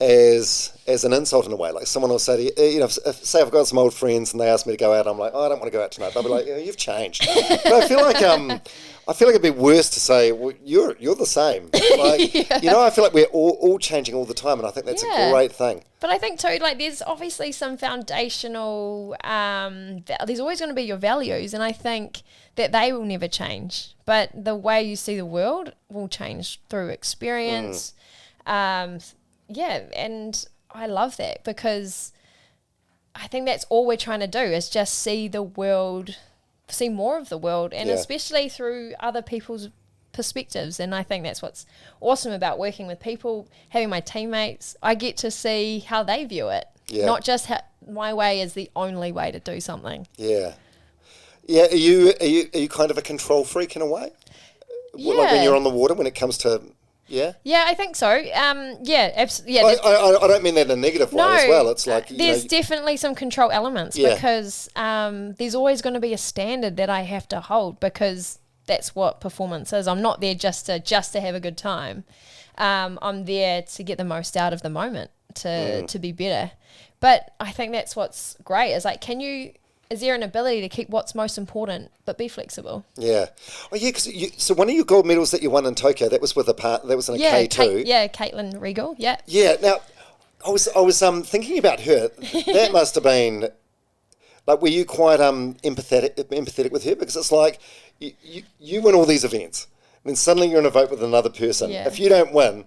as an insult in a way. Like someone will say to you, you know, say I've got some old friends and they ask me to go out, I'm like, oh, I don't want to go out tonight. They'll be like, you've changed. But I feel like it'd be worse to say, well, you're the same. Like, you know, I feel like we're all changing all the time, and I think that's a great thing. But I think too, like, there's obviously some foundational, there's always going to be your values, and I think that they will never change. But the way you see the world will change through experience. Yeah, and I love that, because I think that's all we're trying to do is just see the world, see more of the world, and especially through other people's perspectives. And I think that's what's awesome about working with people, having my teammates. I get to see how they view it, not just my way is the only way to do something. Yeah. Yeah, are you kind of a control freak in a way? Yeah. Like when you're on the water, when it comes to... Yeah? Yeah, I think so. Yeah, absolutely. Yeah, I don't mean that in a negative way as well. It's like... There's definitely some control elements because there's always going to be a standard that I have to hold, because that's what performance is. I'm not there just to have a good time. I'm there to get the most out of the moment, to be better. But I think that's what's great is like, is there an ability to keep what's most important but be flexible? Yeah. Oh, yeah, because so one of your gold medals that you won in Tokyo, that was with a that was in a K2. Caitlin Regal, yeah. Yeah, now, I was thinking about her. That must have been, like, were you quite empathetic with her? Because it's like, you win all these events, and then suddenly you're in a vote with another person. Yeah. If you don't win,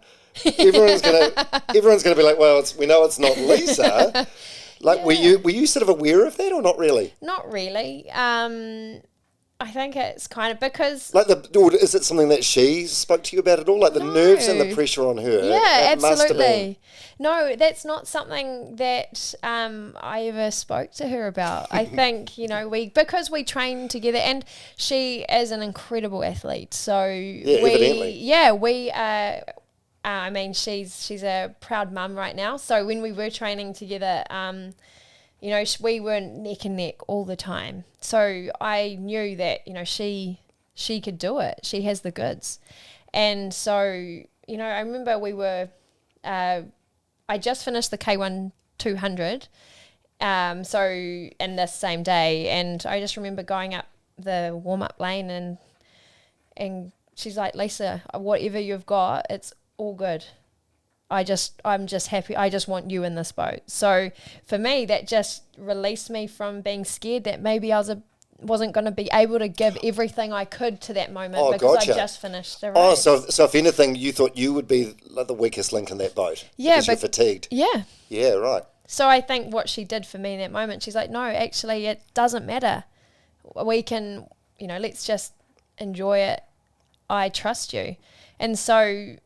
everyone's gonna be like, well, we know it's not Lisa. Like, were you sort of aware of that, or not really? Not really. I think it's kind of because... Like, is it something that she spoke to you about at all? Like, the nerves and the pressure on her? Yeah, absolutely. No, that's not something that I ever spoke to her about. I think, you know, because we train together, and she is an incredible athlete. So, evidently. I mean, she's a proud mum right now. So when we were training together, you know, we were neck and neck all the time. So I knew that, you know, she could do it. She has the goods. And so, you know, I remember I just finished the K1 200, so in this same day. And I just remember going up the warm-up lane and she's like, Lisa, whatever you've got, it's all good. I'm just happy. I just want you in this boat. So for me, that just released me from being scared that maybe I wasn't going to be able to give everything I could to that moment because I just finished the race. Oh, so if anything, you thought you would be like the weakest link in that boat because you're fatigued. Yeah. Yeah, right. So I think what she did for me in that moment, she's like, no, actually, it doesn't matter. We can, you know, let's just enjoy it. I trust you. And so...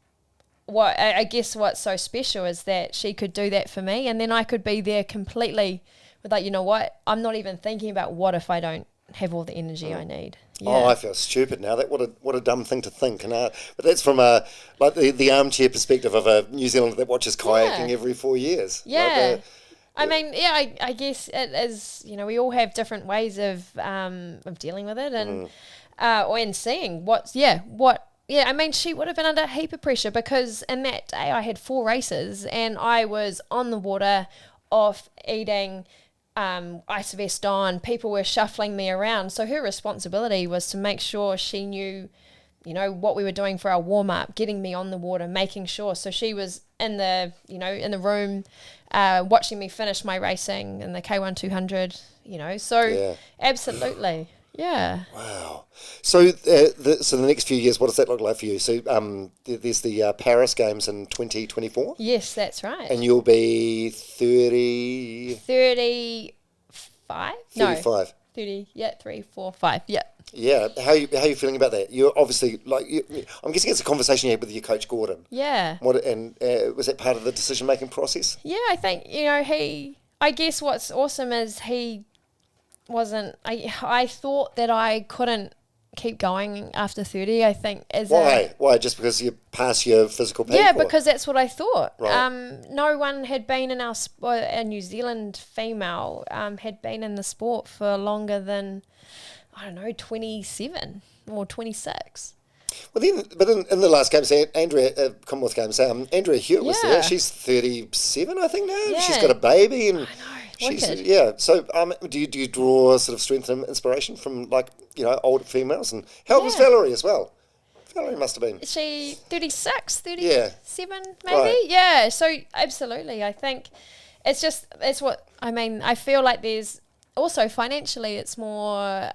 I guess what's so special is that she could do that for me, and then I could be there completely with, like, you know what, I'm not even thinking about what if I don't have all the energy I need. Yeah. Oh, I feel stupid now. What a dumb thing to think. And but that's from like the armchair perspective of a New Zealander that watches kayaking every 4 years. Yeah. I mean, I guess it is, you know, we all have different ways of dealing with it and seeing Yeah, I mean, she would have been under a heap of pressure because in that day I had 4 races and I was on the water, off, eating, ice vest on. People were shuffling me around. So her responsibility was to make sure she knew what we were doing for our warm up, getting me on the water, making sure. So she was in the, in the room, watching me finish my racing in the K1 200, so absolutely. Yeah. Wow. So, so the next few years, what does that look like for you? So, there's the Paris Games in 2024. Yes, that's right. And you'll be 35? 35. No, 30. Yeah, 3, 4, 5. Yeah. Yeah. How are you feeling about that? You're obviously I'm guessing it's a conversation you had with your coach Gordon. Yeah. Was that part of the decision making process? Yeah, I think I guess what's awesome is he wasn't. I thought that I couldn't keep going after 30. I think why? Just because you pass your physical peak? Yeah, because that's what I thought. Right. No one had been in a New Zealand female had been in the sport for longer than 27 or 26. Well, in the last games, Commonwealth Games, Andrea Hewitt was there. She's 37, I think now. Yeah. She's got a baby, and I know. she's Wicked. So, do you draw sort of strength and inspiration from older females? And how old was Valerie as well? Valerie must have been. Is she 36, 37 maybe? Right. Yeah. So absolutely, I think it's what I mean. I feel like there's also financially, it's more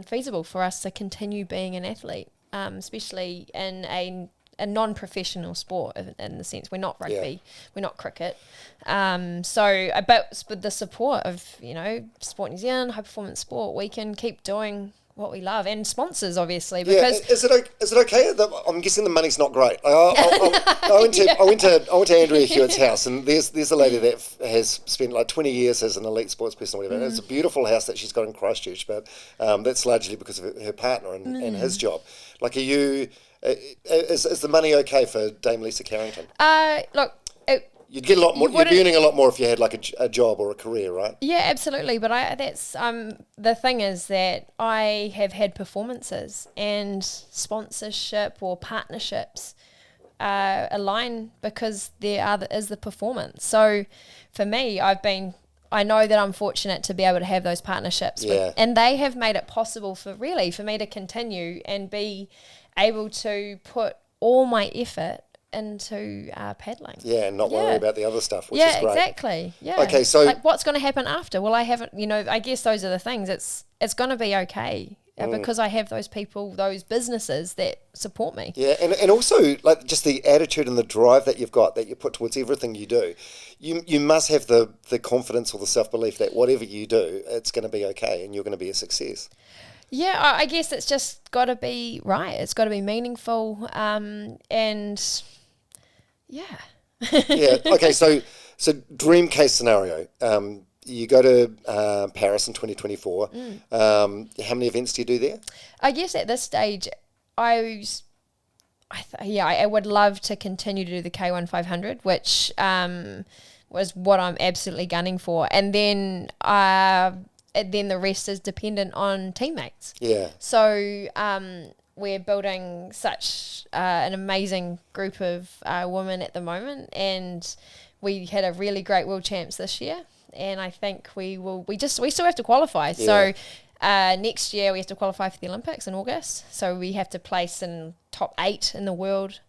feasible for us to continue being an athlete. Especially in a non-professional sport, in the sense we're not rugby, we're not cricket. But with the support of Sport New Zealand, high performance sport, we can keep doing what we love, and sponsors obviously. Because is it okay? I'm guessing the money's not great. I went to Andrea Hewitt's house, and there's a lady that has spent 20 years as an elite sports person or whatever. It's a beautiful house that she's got in Christchurch, but that's largely because of her partner and his job. Are you? Is the money okay for Dame Lisa Carrington? Look. You'd get a lot more. You'd be earning a lot more if you had a job or a career, right? Yeah, absolutely. But that's the thing is that I have had performances and sponsorship or partnerships align because there is the performance. So for me, I know that I'm fortunate to be able to have those partnerships, and they have made it possible for me to continue and be able to put all my effort into paddling. Yeah, and not worry about the other stuff, which is great. Yeah, exactly. Yeah. Okay, so what's going to happen after? Well, I haven't. I guess those are the things. It's going to be okay because I have those people, those businesses that support me. Yeah, and also just the attitude and the drive that you've got that you put towards everything you do. You must have the confidence or the self-belief that whatever you do, it's going to be okay and you're going to be a success. Yeah, I guess it's just got to be right. It's got to be meaningful, and yeah. Yeah. Okay. So dream case scenario. You go to Paris in 2024. How many events do you do there? I guess at this stage, I would love to continue to do the K1 500, which was what I'm absolutely gunning for, and then the rest is dependent on teammates. Yeah. So we're building such an amazing group of women at the moment, and we had a really great World Champs this year, and I think we still have to qualify. Yeah. So next year we have to qualify for the Olympics in August, so we have to place in top 8 in the world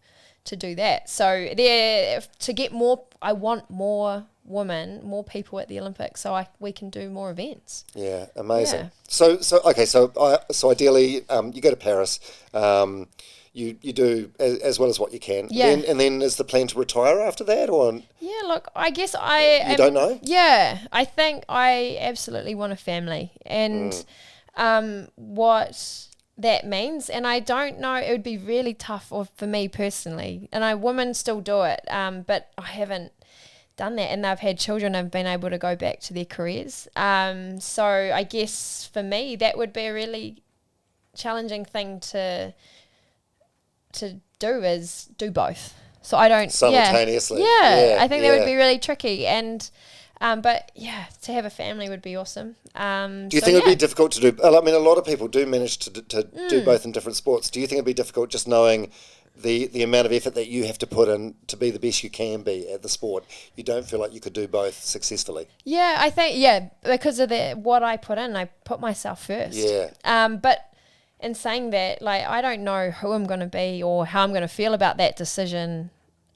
to do that. So to get more, I want more women, more people at the Olympics, so we can do more events. Yeah, amazing. Yeah. So ideally, you go to Paris. You do as well as what you can. Yeah. And then is the plan to retire after that, or? Yeah, look, I guess You don't know? Yeah, I think I absolutely want a family, and what that means, and I don't know, it would be really tough for me personally, and women still do it, but I haven't done that, and they've had children and been able to go back to their careers. So I guess for me that would be a really challenging thing to do, is do both. So I don't simultaneously. Yeah, I think that would be really tricky, and but yeah, to have a family would be awesome. Do you think it would be difficult to do? I mean, a lot of people do manage to do both in different sports. Do you think it'd be difficult just knowing the amount of effort that you have to put in to be the best you can be at the sport? You don't feel like you could do both successfully? Yeah, I think because of what I put in, I put myself first. Yeah. But and saying that, like, I don't know who I'm going to be or how I'm going to feel about that decision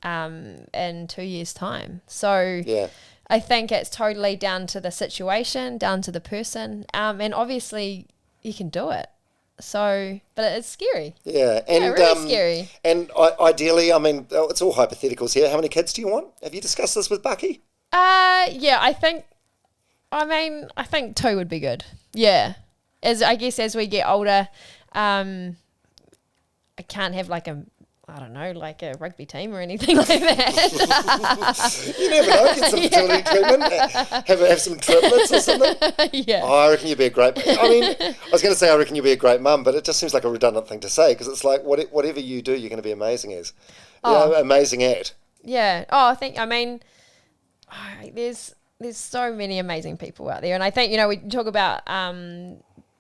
in 2 years' time. So I think it's totally down to the situation, down to the person, and obviously you can do it. So, but it's scary. Yeah, and really scary. And ideally, I mean, it's all hypotheticals here. How many kids do you want? Have you discussed this with Bucky? Yeah, I think 2 would be good. Yeah, as we get older, I can't have like a rugby team or anything like that. You never know. Get some fertility treatment. Have some triplets or something. Yeah. Oh, I reckon you'd be a great. I mean, I was going to say I reckon you'd be a great mum, but it just seems like a redundant thing to say because it's like whatever you do, you're going to be amazing as. Amazing at. Yeah. Oh, there's so many amazing people out there, and I think we talk about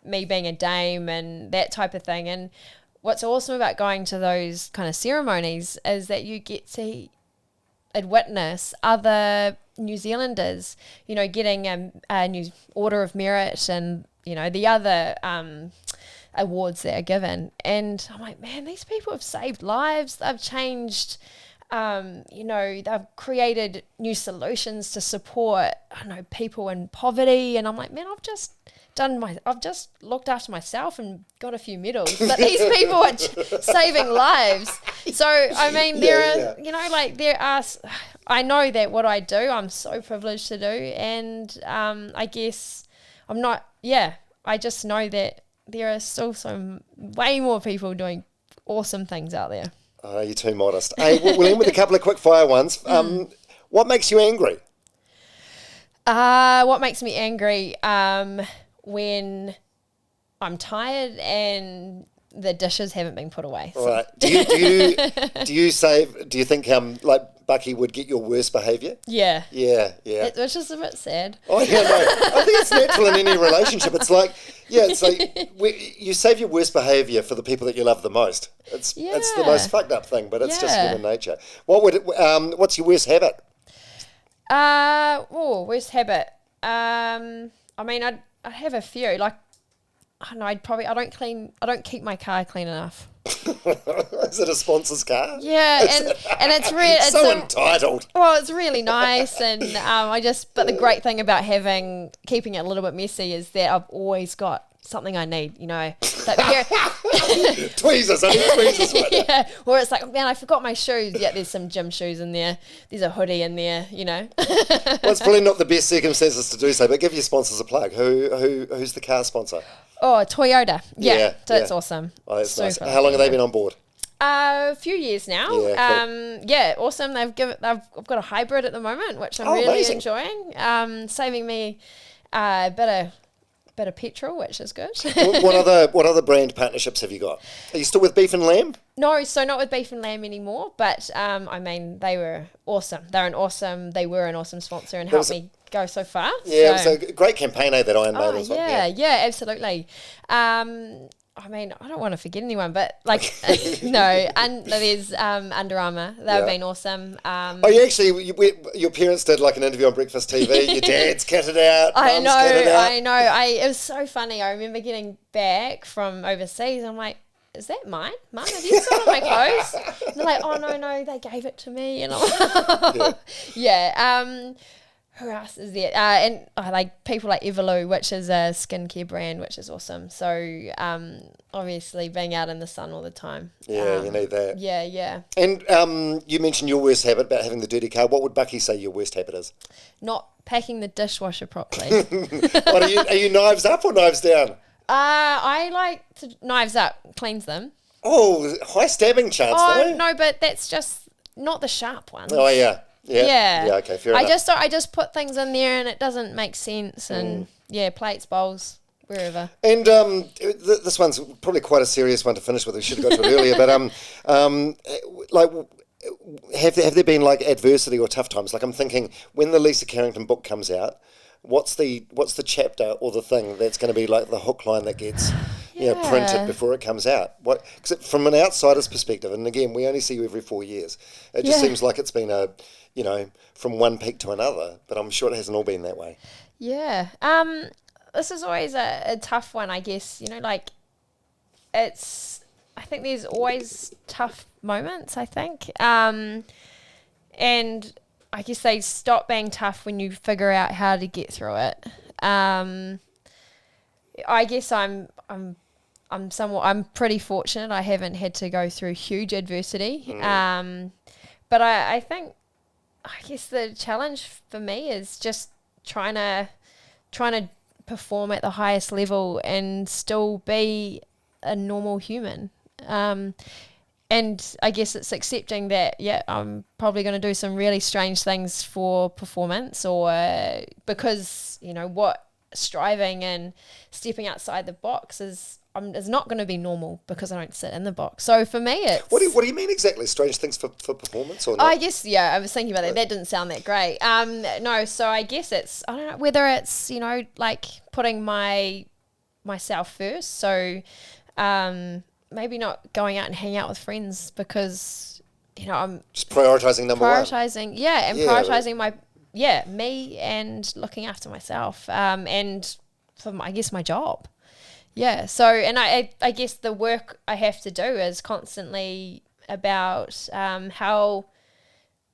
me being a dame and that type of thing, and what's awesome about going to those kind of ceremonies is that you get to witness other New Zealanders, getting a new Order of Merit and, the other awards that are given. And I'm like, man, these people have saved lives. They've changed, they've created new solutions to support, people in poverty. And I'm like, man, I've just looked after myself and got a few medals, but these people are saving lives. So, I mean, there are, I know that what I do, I'm so privileged to do. And I guess I just know that there are still way more people doing awesome things out there. Oh, you're too modest. Hey, we'll end with a couple of quick fire ones. What makes you angry? What makes me angry? When I'm tired and the dishes haven't been put away. So. Right. Do you think like Bucky would get your worst behaviour? Yeah. Yeah. Which is a bit sad. Oh yeah, no. I think it's natural in any relationship. It's like you save your worst behaviour for the people that you love the most. It's the most fucked up thing, but it's just human nature. What's your worst habit? Worst habit. I mean, I have a few. Like, I don't know. I don't keep my car clean enough. Is it a sponsor's car? Yeah, and it's really so entitled. Well, it's really nice, and But the great thing about keeping it a little bit messy is that I've always got something I need. Tweezers. I need tweezers. Yeah. Or it's like, man, I forgot my shoes. Yeah, there's some gym shoes in there. There's a hoodie in there. Well, it's probably not the best circumstances to do so, but give your sponsors a plug. Who's the car sponsor? Oh, Toyota. Yeah. That's awesome. Oh, that's nice. How long have they been on board? A few years now. Yeah, cool. Awesome. I've got a hybrid at the moment, which I'm really amazing. enjoying. Saving me a bit of petrol, which is good. What other brand partnerships have you got? Are you still with Beef and Lamb? No, so not with Beef and Lamb anymore, but I mean, they were awesome. They were an awesome sponsor and helped me go so far. Yeah, so. It was a great campaign that Iron made as well. Yeah, absolutely. I mean, I don't want to forget anyone, but no, and there's Under Armour. They've been awesome. Your parents did like an interview on Breakfast TV. Your dad's kitted out. I know. It was so funny. I remember getting back from overseas. I'm like, is that mine? Mum, have you seen my clothes? And they're like, oh, no, they gave it to me. And I'm who else is there? And I like people like Everlou, which is a skincare brand, which is awesome. So obviously being out in the sun all the time. Yeah, you need that. Yeah. And you mentioned your worst habit about having the dirty car. What would Bucky say your worst habit is? Not packing the dishwasher properly. What, are you knives up or knives down? I like to knives up, cleans them. Oh, high stabbing chance though. No, but that's just not the sharp ones. Oh yeah. Yeah, okay, fair enough. I just put things in there and it doesn't make sense, and plates, bowls, wherever. And this one's probably quite a serious one to finish with. We should have got to it earlier, but have there been like adversity or tough times? Like I'm thinking when the Lisa Carrington book comes out, what's the chapter or the thing that's going to be like the hook line that gets printed before it comes out? Because from an outsider's perspective, and again we only see you every 4 years, it just seems like it's been from one peak to another, but I'm sure it hasn't all been that way. Yeah. This is always a tough one, I guess. I think there's always tough moments, I think. And I guess they stop being tough when you figure out how to get through it. I guess I'm pretty fortunate. I haven't had to go through huge adversity. But I guess the challenge for me is just trying to perform at the highest level and still be a normal human. And I guess it's accepting that, I'm probably going to do some really strange things for performance, or because, what striving and stepping outside the box is not going to be normal because I don't sit in the box. So for me, it's... What do you mean exactly? Strange things for performance or not? I guess, I was thinking about that. That didn't sound that great. No, so I guess it's, I don't know, whether it's, like putting myself first. So maybe not going out and hanging out with friends because, I'm... Just prioritising number one. Prioritising me and looking after myself. And for, I guess, my job. Yeah, so, and I guess the work I have to do is constantly about how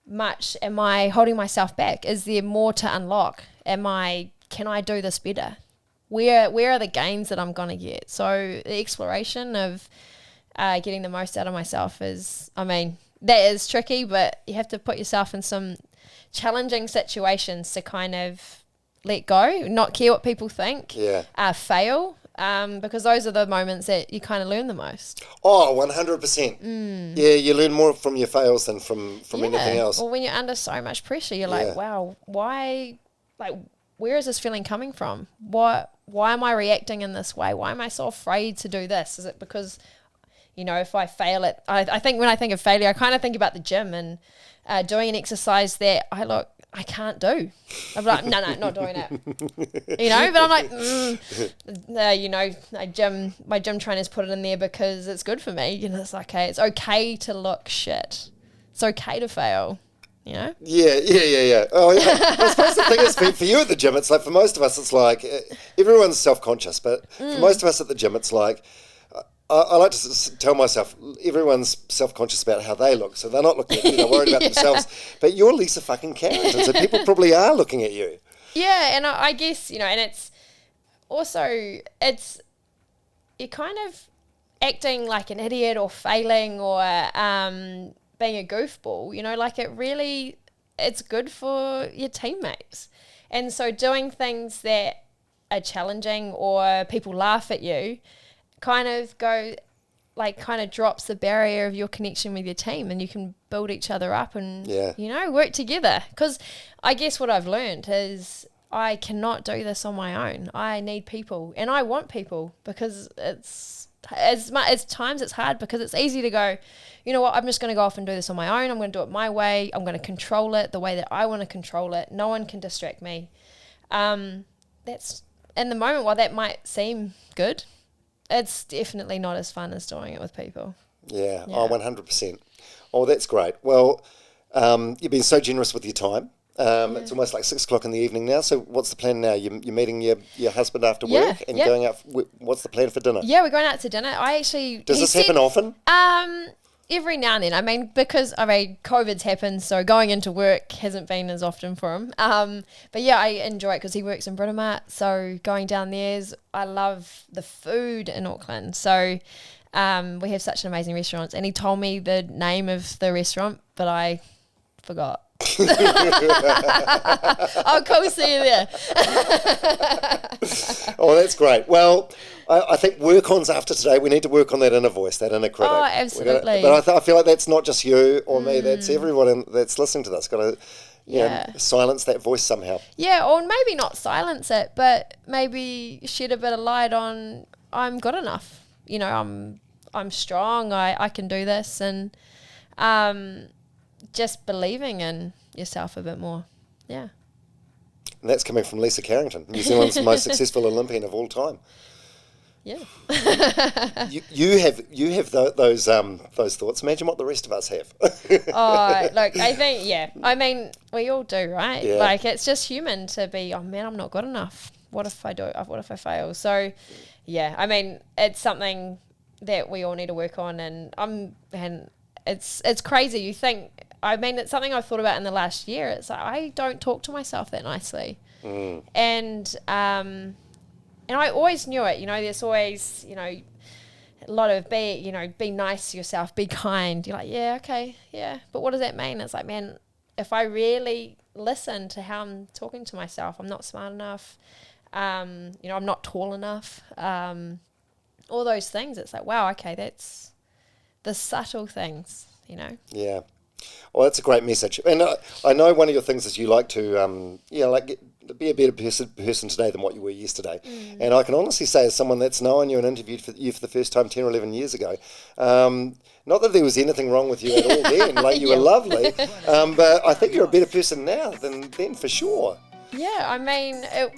much am I holding myself back? Is there more to unlock? Can I do this better? Where are the gains that I'm going to get? So the exploration of getting the most out of myself is, that is tricky, but you have to put yourself in some challenging situations to kind of let go, not care what people think, fail. Because those are the moments that you kind of learn the most. Oh, 100%. Yeah, you learn more from your fails than from anything else. Well, when you're under so much pressure, you're like, wow, why, where is this feeling coming from? Why am I reacting in this way? Why am I so afraid to do this? Is it because, if I fail at... I think when I think of failure, I kind of think about the gym and doing an exercise that I can't do. I'm like, no, not doing it. But I'm like, my gym trainers put it in there because it's good for me. It's like, it's okay to look shit. It's okay to fail. Yeah. Oh, yeah. I suppose the thing is, for you at the gym, it's like, for most of us, it's like, everyone's self-conscious, but for most of us at the gym, it's like, I like to tell myself, everyone's self-conscious about how they look, so they're not looking at you, they're worried about themselves. But you're Lisa fucking Carrington, so people probably are looking at you. Yeah, and I guess, and it's also, you're kind of acting like an idiot or failing or being a goofball, it's good for your teammates. And so doing things that are challenging or people laugh at you, kind of drops the barrier of your connection with your team, and you can build each other up and, work together. Because I guess what I've learned is I cannot do this on my own. I need people, and I want people, because it's, as times it's hard, because it's easy to go, you know what, I'm just going to go off and do this on my own. I'm going to do it my way. I'm going to control it the way that I want to control it. No one can distract me. That's, in the moment, while that might seem good, it's definitely not as fun as doing it with people. Yeah. Oh, 100%. Oh, that's great. Well, you've been so generous with your time. It's almost like 6 o'clock in the evening now. So what's the plan now? You're meeting your husband after work and going out. What's the plan for dinner? Yeah, we're going out to dinner. Does this happen often? Every now and then. Because COVID's happened, so going into work hasn't been as often for him. But yeah, I enjoy it because he works in Britomart. So going down there, I love the food in Auckland. So we have such an amazing restaurants. And he told me the name of the restaurant, but I forgot. Oh, cool, see you there. Oh, that's great. Well, I think work-ons after today, we need to work on that inner voice, that inner critic. Oh, absolutely. But I feel like that's not just you or me, that's everyone that's listening to this. Got to silence that voice somehow. Yeah, or maybe not silence it, but maybe shed a bit of light on, I'm good enough. I'm strong, I can do this, and just believing in yourself a bit more. Yeah. And that's coming from Lisa Carrington, New Zealand's most successful Olympian of all time. Yeah. you have those thoughts. Imagine what the rest of us have. Oh, look, I think, we all do, right? Yeah. Like, it's just human to be, oh man, I'm not good enough. What if I fail? So, yeah, it's something that we all need to work on, and it's crazy. You think, I mean, it's something I've thought about in the last year. It's like I don't talk to myself that nicely, and I always knew it. There's always a lot of be nice to yourself, be kind. You're like, yeah, okay, yeah, but what does that mean? It's like, man, if I really listen to how I'm talking to myself, I'm not smart enough. I'm not tall enough. All those things. It's like, wow, okay, that's the subtle things, Yeah. Well, that's a great message. And I know one of your things is you like to, be a better person today than what you were yesterday. And I can honestly say, as someone that's known you and interviewed you for the first time 10 or 11 years ago, not that there was anything wrong with you at all then, like you were lovely, but I think you're a better person now than then for sure. Yeah, I mean, it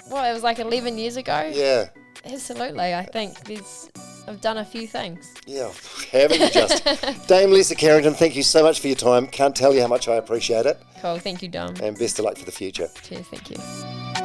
was like 11 years ago? Yeah. Absolutely. I think I've done a few things. Yeah, haven't you just? Dame Lisa Carrington, thank you so much for your time. Can't tell you how much I appreciate it. Cool. Thank you, Dom. And best of luck for the future. Cheers. Thank you.